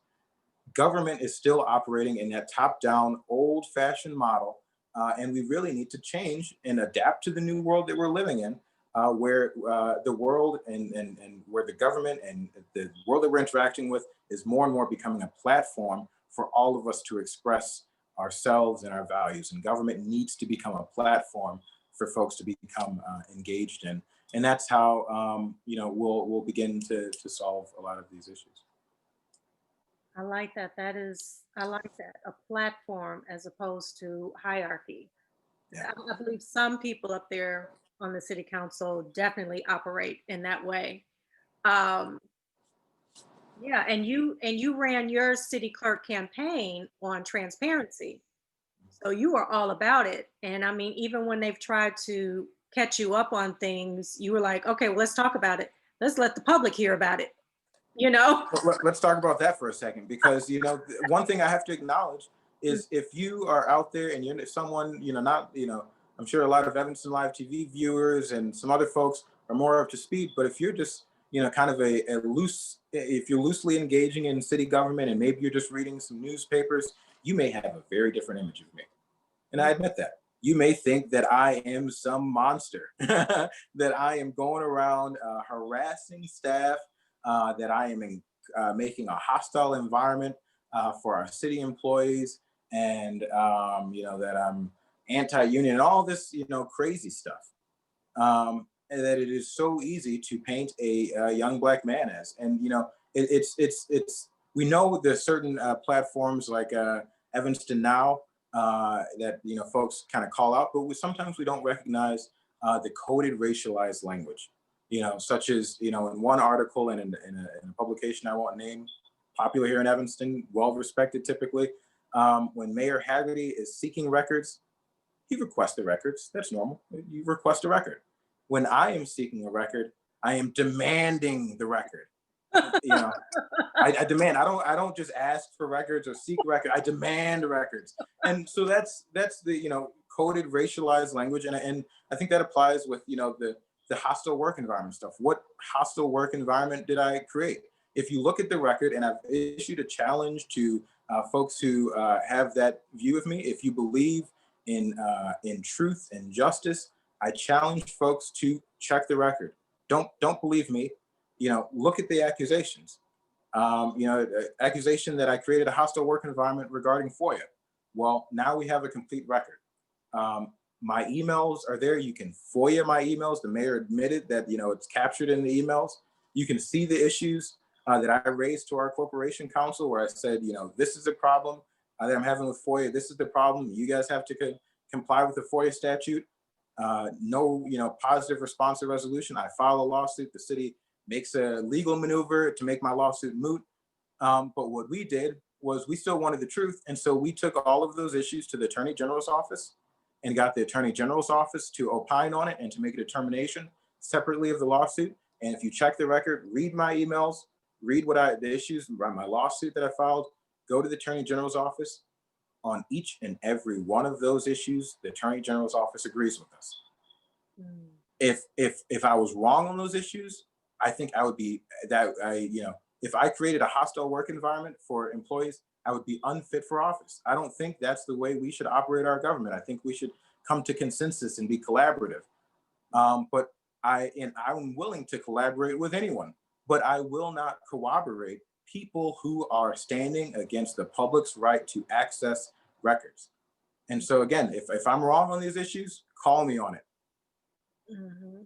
Government is still operating in that top-down, old-fashioned model. And we really need to change and adapt to the new world that we're living in, where the world and where the government and the world that we're interacting with is more and more becoming a platform for all of us to express ourselves and our values. And government needs to become a platform for folks to become engaged in. And that's how, we'll begin to solve a lot of these issues. I like that. I like that. A platform as opposed to hierarchy. Yeah. I believe some people up there on the city council definitely operate in that way. Yeah, and you ran your city clerk campaign on transparency. So you are all about it. And I mean, even when they've tried to catch you up on things, you were like, okay, well, let's talk about it. Let's let the public hear about it. Let's talk about that for a second, because one thing I have to acknowledge is if you are out there and you're someone, I'm sure a lot of Evanston Live TV viewers and some other folks are more up to speed, but if you're just kind of if you're loosely engaging in city government and maybe you're just reading some newspapers, you may have a very different image of me, and I admit that. You may think that I am some monster, that I am going around harassing staff, that I am making a hostile environment for our city employees, and that I'm anti-union and all this crazy stuff, and that it is so easy to paint a young Black man as. And it's we know there's certain platforms like Evanston Now that folks kind of call out, but sometimes we don't recognize the coded racialized language. Such as in one article and in a publication I won't name, popular here in Evanston, well respected typically. When Mayor Haggerty is seeking records, he requests the records. That's normal. You request a record. When I am seeking a record, I am demanding the record. I demand. I don't just ask for records or seek records. I demand records. And so that's the coded racialized language, and I think that applies with the hostile work environment stuff. What hostile work environment did I create? If you look at the record, and I've issued a challenge to folks who have that view of me, if you believe in truth and justice, I challenge folks to check the record. Don't believe me. Look at the accusations. Accusation that I created a hostile work environment regarding FOIA. Well, now we have a complete record. My emails are there. You can FOIA my emails. The mayor admitted that it's captured in the emails. You can see the issues that I raised to our corporation council, where I said, this is the problem that I'm having with FOIA. This is the problem. You guys have to comply with the FOIA statute. No, positive response or resolution. I file a lawsuit. The city makes a legal maneuver to make my lawsuit moot. But what we did was we still wanted the truth. And so we took all of those issues to the Attorney General's office and got the Attorney General's office to opine on it and to make a determination separately of the lawsuit. And if you check the record, read my emails, read the issues, my lawsuit that I filed, go to the Attorney General's office. On each and every one of those issues, the Attorney General's office agrees with us. If I was wrong on those issues, I think I would be if I created a hostile work environment for employees, I would be unfit for office. I don't think that's the way we should operate our government. I think we should come to consensus and be collaborative. But I'm willing to collaborate with anyone, but I will not corroborate people who are standing against the public's right to access records. And so again, if I'm wrong on these issues, call me on it. Mm-hmm.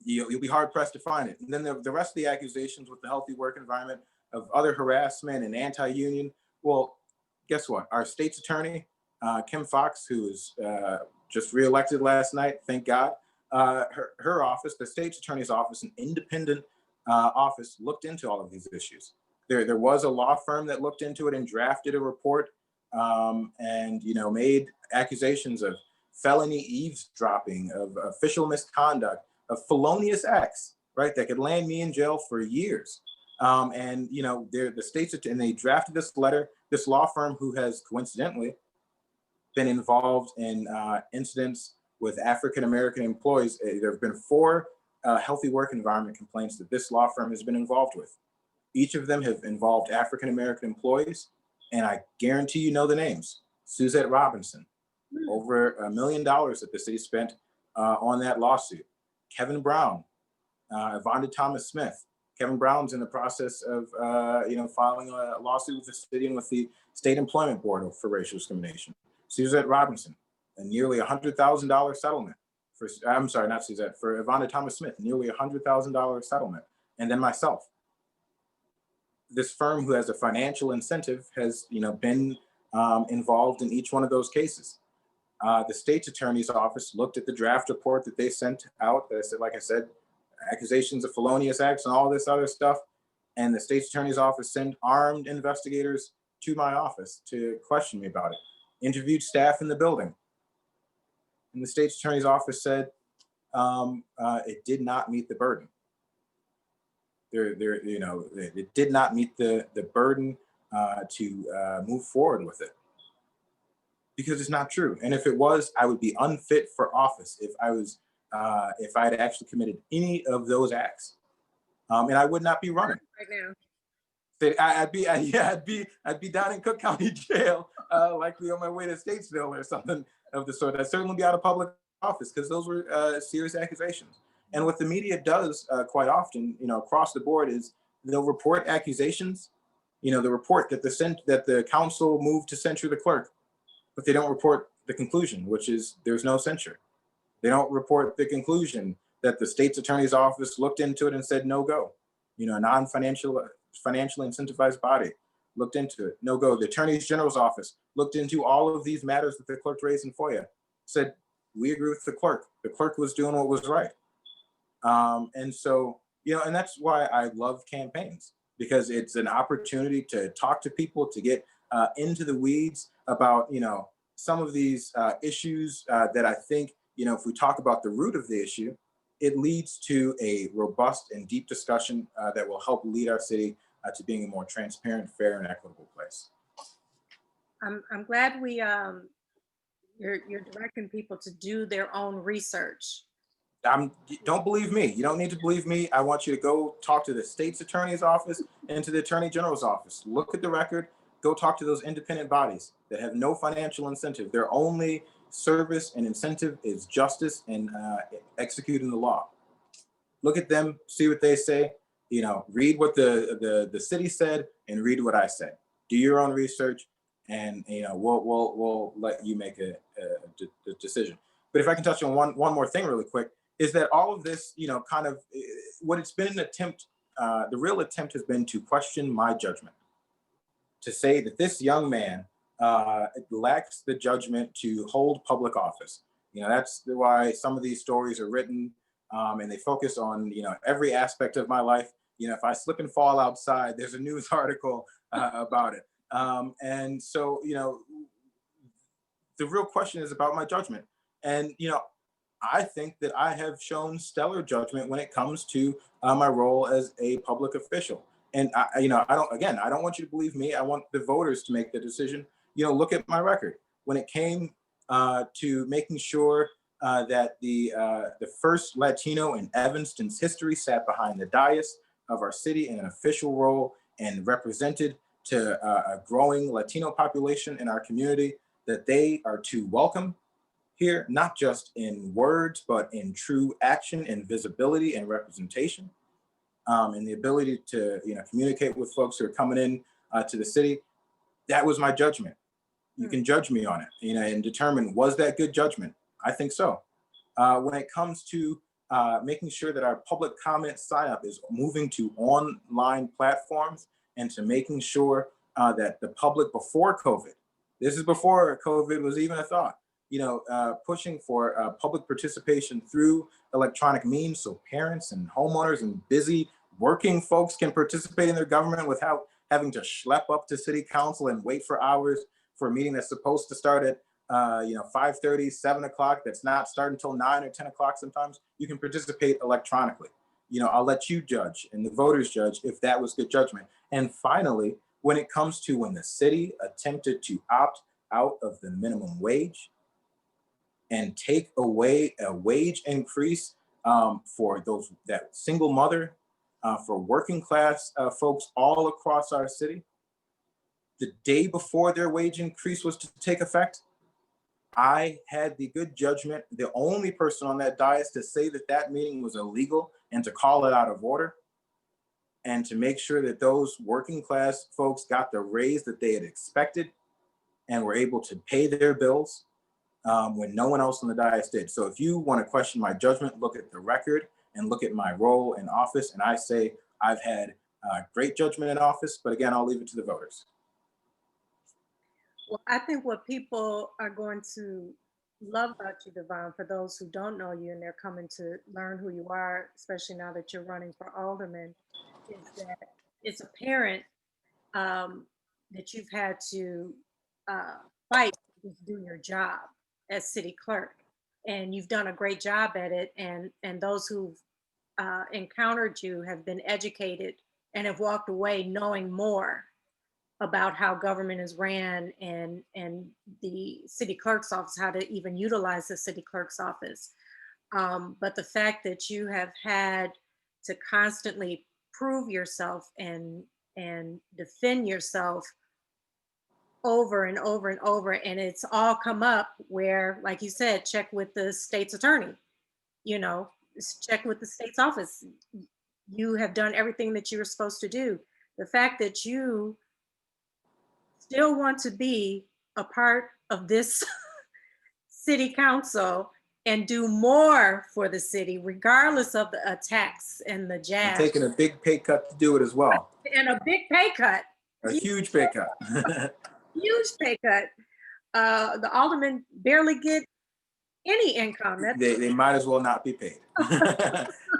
You'll be hard pressed to find it. And then the rest of the accusations with the healthy work environment of other harassment and anti-union. Well, guess what? Our state's attorney, Kim Fox, who was just reelected last night, thank God, her office, the state's attorney's office, an independent office, looked into all of these issues. There was a law firm that looked into it and drafted a report and made accusations of felony eavesdropping, of official misconduct, of felonious acts, right, that could land me in jail for years. The states, and they drafted this letter, this law firm who has coincidentally been involved in incidents with African-American employees. There have been 4 healthy work environment complaints that this law firm has been involved with. Each of them have involved African-American employees, and I guarantee you know the names. Suzette Robinson, over $1 million that the city spent on that lawsuit. Kevin Brown, Vonda Thomas Smith. Kevin Brown's in the process of filing a lawsuit with the city and with the State Employment Board for racial discrimination. Suzette Robinson, a nearly $100,000 settlement for Vonda Thomas Smith, nearly $100,000 settlement. And then myself. This firm who has a financial incentive has been involved in each one of those cases. The state's attorney's office looked at the draft report that they sent out. Like I said, accusations of felonious acts and all this other stuff. And the state's attorney's office sent armed investigators to my office to question me about it. Interviewed staff in the building. And the state's attorney's office said it did not meet the burden. It did not meet the burden to move forward with it. Because it's not true. And if it was, I would be unfit for office if I had actually committed any of those acts. And I would not be running. Right now. I'd be down in Cook County Jail, likely on my way to Statesville or something of the sort. I'd certainly be out of public office because those were serious accusations. And what the media does quite often, across the board, is they'll report accusations. The report that the council moved to censure the clerk, but they don't report the conclusion, which is there's no censure. They don't report the conclusion that the state's attorney's office looked into it and said no go. A financially incentivized body. looked into it. No go. The Attorney General's office looked into all of these matters that the clerk raised in FOIA. Said, we agree with the clerk. The clerk was doing what was right. And so, and that's why I love campaigns, because it's an opportunity to talk to people, to get into the weeds about, some of these issues that I think, if we talk about the root of the issue, it leads to a robust and deep discussion that will help lead our city to being a more transparent, fair, and equitable place. I'm glad you're directing people to do their own research. Don't believe me. You don't need to believe me. I want you to go talk to the state's attorney's office and to the attorney general's office. Look at the record. Go talk to those independent bodies that have no financial incentive. Their only service and incentive is justice and executing the law. Look at them, see what they say. Read what the city said and read what I said. Do your own research, and we'll let you make a decision. But if I can touch on one more thing really quick, is that all of this, kind of what it's been an attempt, the real attempt has been to question my judgment, to say that this young man lacks the judgment to hold public office. That's why some of these stories are written, and they focus on, every aspect of my life. If I slip and fall outside, there's a news article about it. And so, the real question is about my judgment. And, I think that I have shown stellar judgment when it comes to my role as a public official. And I don't want you to believe me. I want the voters to make the decision. Look at my record. When it came to making sure that the first Latino in Evanston's history sat behind the dais of our city in an official role and represented to a growing Latino population in our community, that they are to welcome here, not just in words, but in true action and visibility and representation, and the ability to communicate with folks who are coming in to the city. That was my judgment. You can judge me on it, and determine, was that good judgment? I think so. When it comes to making sure that our public comment sign-up is moving to online platforms, and to making sure that the public before COVID, this is before COVID was even a thought, pushing for public participation through electronic means, so parents and homeowners and busy working folks can participate in their government without having to schlep up to city council and wait for hours for a meeting that's supposed to start at 5:30, 7 o'clock, that's not starting until 9 or 10 o'clock sometimes. You can participate electronically. I'll let you judge and the voters judge if that was good judgment. And finally, when it comes to when the city attempted to opt out of the minimum wage and take away a wage increase for that single mother, for working class folks all across our city, the day before their wage increase was to take effect, I had the good judgment, the only person on that dais, to say that that meeting was illegal and to call it out of order, and to make sure that those working class folks got the raise that they had expected and were able to pay their bills when no one else on the dais did. So if you want to question my judgment, look at the record and look at my role in office. And I say I've had great judgment in office, but again, I'll leave it to the voters. Well, I think what people are going to love about you, Devon, for those who don't know you and they're coming to learn who you are, especially now that you're running for alderman, is that it's apparent that you've had to fight to do your job as city clerk, and you've done a great job at it. And those who've encountered you have been educated and have walked away knowing more about how government is ran, and the city clerk's office, how to even utilize the city clerk's office. But the fact that you have had to constantly prove yourself and defend yourself over and over and over, and it's all come up where, like you said, check with the state's attorney, check with the state's office. You have done everything that you were supposed to do. The fact that you still want to be a part of this city council and do more for the city, regardless of the attacks and the jabs. I'm taking a big pay cut to do it as well. And a big pay cut. A huge pay cut. huge pay cut. The aldermen barely get any income. They might as well not be paid.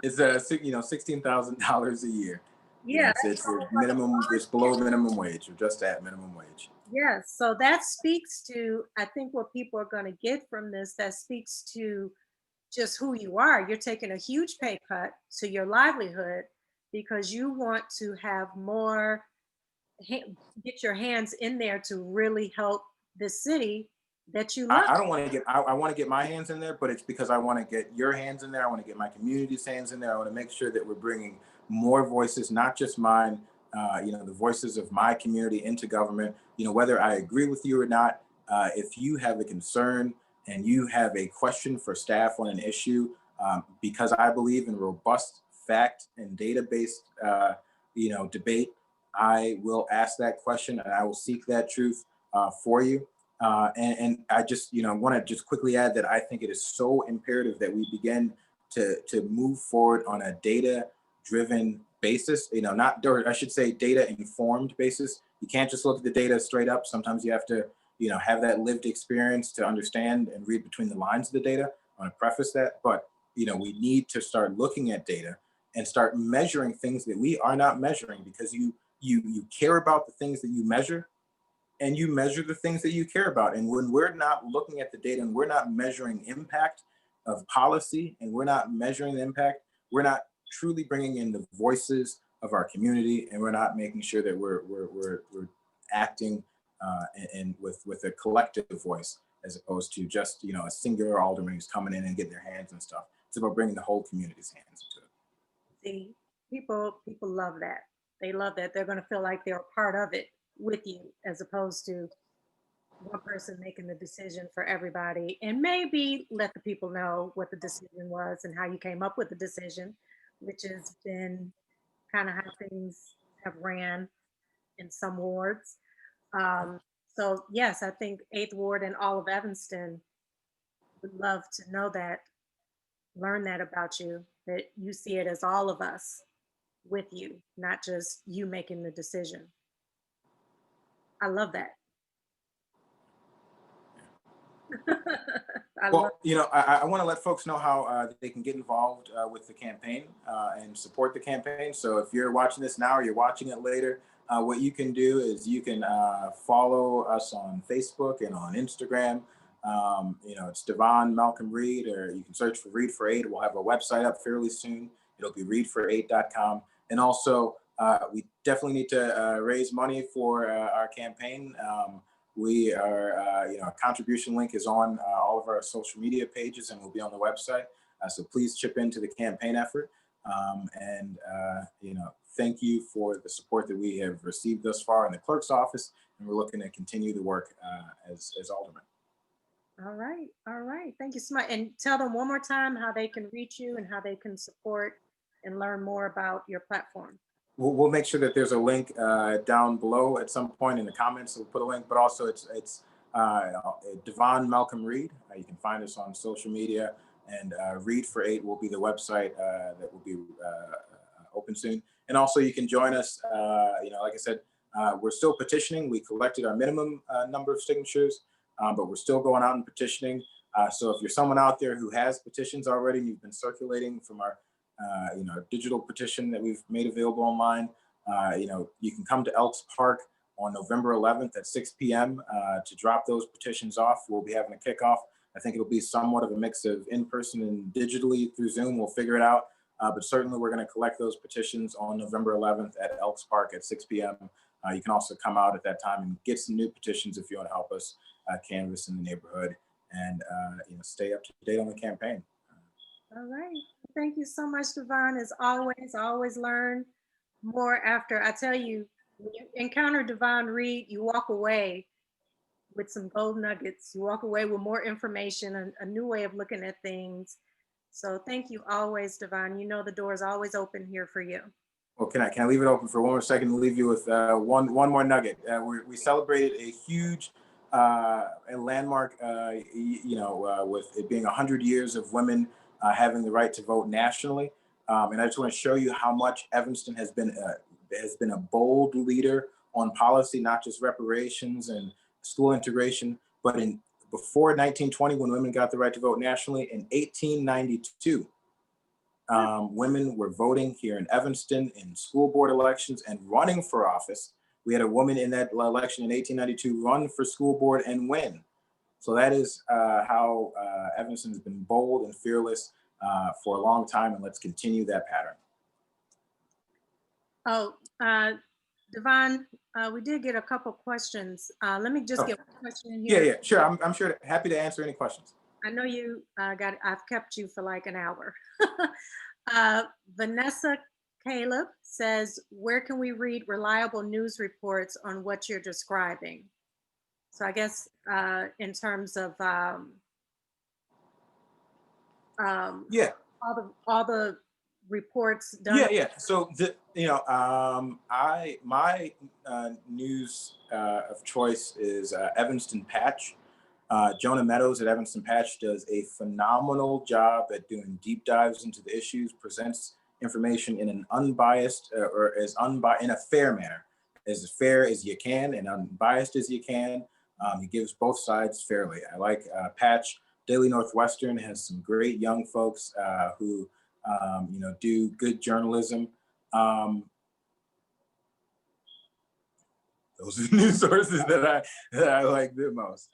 It's $16,000 a year. Yeah, It's a minimum, it's below minimum wage, or just at minimum wage. yes. So that speaks to, I think, what people are going to get from this. That speaks to just who you are. You're taking a huge pay cut to your livelihood because you want to have more, get your hands in there to really help the city that you love. I don't want to get, I want to get my hands in there, but it's because I want to get your hands in there. I want to get my community's hands in there. I want to make sure that we're bringing more voices, not just mine, the voices of my community into government. Whether I agree with you or not, if you have a concern and you have a question for staff on an issue, because I believe in robust fact and data-based, debate, I will ask that question and I will seek that truth for you. And I just, want to just quickly add that I think it is so imperative that we begin to move forward on a data-driven basis. Not, or I should say, data-informed basis. You can't just look at the data straight up. Sometimes you have to, have that lived experience to understand and read between the lines of the data. I want to preface that, but we need to start looking at data and start measuring things that we are not measuring, because you care about the things that you measure, and you measure the things that you care about. And when we're not looking at the data and we're not measuring impact of policy, and we're not measuring the impact, we're not truly bringing in the voices of our community, and we're not making sure that we're acting and with a collective voice, as opposed to just a singular alderman who's coming in and getting their hands and stuff. It's about bringing the whole community's hands into it. See, people love that. They love that. They're going to feel like they're a part of it with you, as opposed to one person making the decision for everybody. And maybe let the people know what the decision was and how you came up with the decision, which has been kind of how things have ran in some wards. So yes, I think Eighth Ward and all of Evanston would love to know that, learn that about you, that you see it as all of us with you, not just you making the decision. I love that. I love. Well, I want to let folks know how they can get involved with the campaign and support the campaign. So if you're watching this now or you're watching it later, what you can do is you can follow us on Facebook and on Instagram. It's Devon Malcolm Reid, or you can search for Reid for Aid. We'll have a website up fairly soon. It'll be reidfor8.com. And also, we definitely need to raise money for our campaign. We are, a contribution link is on all of our social media pages and will be on the website. So please chip into the campaign effort. Thank you for the support that we have received thus far in the clerk's office. And we're looking to continue the work as aldermen. All right. All right. Thank you so much. And tell them one more time how they can reach you and how they can support and learn more about your platform. We'll make sure that there's a link down below at some point in the comments. We'll put a link, but also it's Devon Malcolm Reid. You can find us on social media, and Reid for 8 will be the website that will be open soon. And also you can join us. Like I said, we're still petitioning. We collected our minimum number of signatures, but we're still going out and petitioning. So if you're someone out there who has petitions already, and you've been circulating from our digital petition that we've made available online, you can come to Elks Park on November 11th at 6 p.m. To drop those petitions off. We'll be having a kickoff. I think it'll be somewhat of a mix of in-person and digitally through Zoom. We'll figure it out. But certainly we're going to collect those petitions on November 11th at Elks Park at 6 p.m. You can also come out at that time and get some new petitions if you want to help us canvass in the neighborhood and stay up to date on the campaign. All right. Thank you so much, Devon. As always, I always learn more after. I tell you, when you encounter Devon Reid, you walk away with some gold nuggets. You walk away with more information, a new way of looking at things. So thank you always, Devon. You know the door is always open here for you. Well, can I leave it open for one more second to leave you with one more nugget? We celebrated a huge a landmark, with it being 100 years of women having the right to vote nationally. And I just want to show you how much Evanston has been a bold leader on policy, not just reparations and school integration, but in before 1920, when women got the right to vote nationally, in 1892, women were voting here in Evanston in school board elections and running for office. We had a woman in that election in 1892 run for school board and win. So that is how Evanston has been bold and fearless for a long time, and let's continue that pattern. Oh, Devon, we did get a couple questions. Let me just get one question in Yeah, here. yeah, sure. I'm sure happy to answer any questions. I know you I've kept you for like an hour. Vanessa Caleb says, where can we read reliable news reports on what you're describing? So I guess in terms of Yeah, all the reports done. yeah, yeah. So my news of choice is Evanston Patch. Jonah Meadows at Evanston Patch does a phenomenal job at doing deep dives into the issues, presents information in an unbiased in a fair manner, as fair as you can and unbiased as you can. He gives both sides fairly. I like Patch. Daily Northwestern has some great young folks who do good journalism. Those are the news sources that I like the most.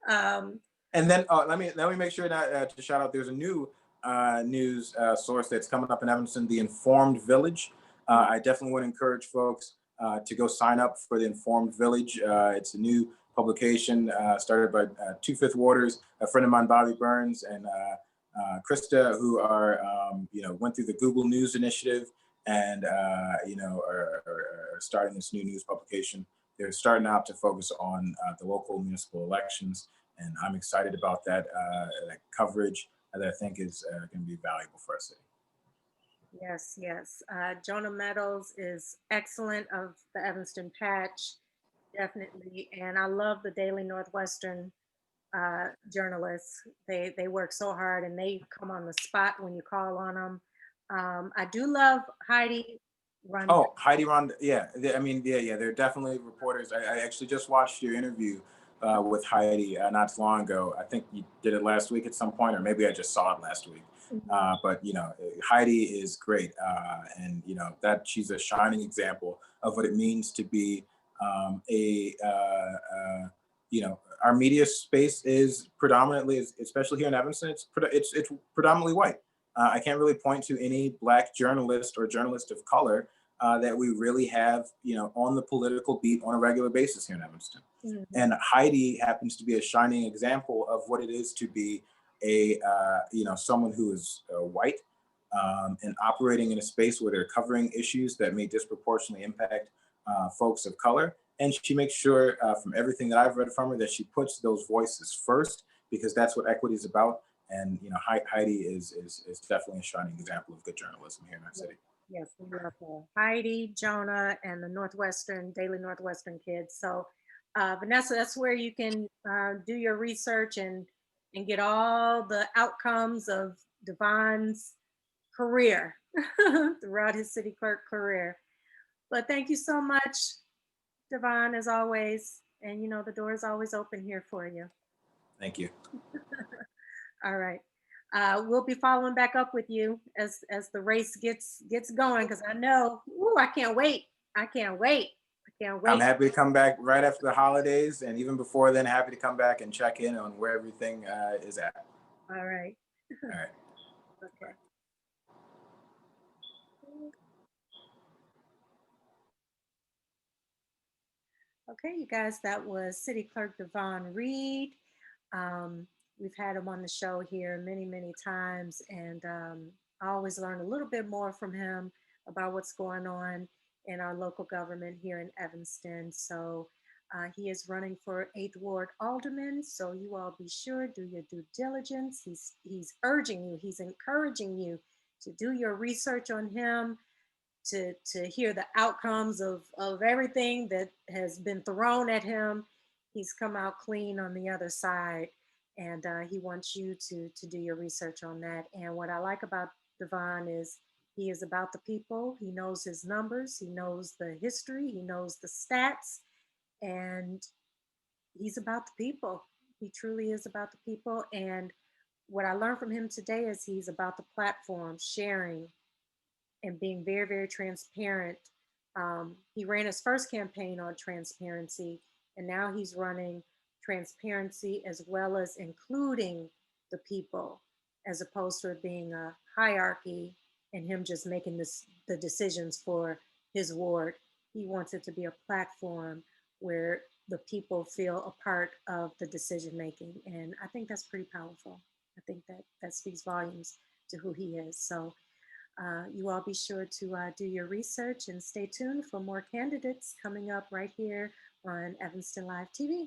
And then let me make sure that to shout out. There's a new news source that's coming up in Evanston, the Informed Village. I definitely want to encourage folks to go sign up for the Informed Village. It's a new publication started by two Fifth Warders, a friend of mine, Bobby Burns, and Krista, who are went through the Google News Initiative and are starting this new news publication. They're starting out to focus on the local municipal elections, and I'm excited about that coverage that I think is going to be valuable for our city. Yes, yes. Jonah Meadows is excellent of the Evanston Patch, definitely. And I love the Daily Northwestern journalists. They work so hard and they come on the spot when you call on them. I do love Heidi Run. Oh, Heidi Ronda. Yeah, yeah. They're definitely reporters. I actually just watched your interview with Heidi not too long ago. I think you did it last week at some point, or maybe I just saw it last week. But Heidi is great, and that she's a shining example of what it means to be our media space is predominantly, especially here in Evanston, it's predominantly white. I can't really point to any Black journalist or journalist of color that we really have, on the political beat on a regular basis here in Evanston. Mhm. And Heidi happens to be a shining example of what it is to be someone who is white and operating in a space where they're covering issues that may disproportionately impact folks of color. And she makes sure, from everything that I've read from her, that she puts those voices first, because that's what equity is about. And Heidi is definitely a shining example of good journalism here in our city. Yes, we love her. Heidi, Jonah, and the Daily Northwestern kids. So, Vanessa, that's where you can do your research and get all the outcomes of Devon's career throughout his city clerk career. But thank you so much, Devon, as always. And the door is always open here for you. Thank you. All right. We'll be following back up with you as the race gets going, because I know, I can't wait. I can't wait. I can't wait. I'm happy to come back right after the holidays, and even before then, happy to come back and check in on where everything is at. All right. All right. Okay. Okay, you guys, that was City Clerk Devon Reid. We've had him on the show here many, many times, and I always learn a little bit more from him about what's going on in our local government here in Evanston. So he is running for 8th Ward Alderman. So you all be sure, do your due diligence. He's urging you, he's encouraging you to do your research on him, to hear the outcomes of everything that has been thrown at him. He's come out clean on the other side, and he wants you to do your research on that. And what I like about Devon is He is about the people. He knows his numbers. He knows the history. He knows the stats. And he's about the people. He truly is about the people. And what I learned from him today is he's about the platform, sharing and being very, very transparent. He ran his first campaign on transparency, and now he's running transparency as well as including the people, as opposed to it being a hierarchy and him just making the decisions for his ward. He wants it to be a platform where the people feel a part of the decision making, and I think that's pretty powerful. I think that speaks volumes to who he is. So you all be sure to do your research and stay tuned for more candidates coming up right here on Evanston Live TV.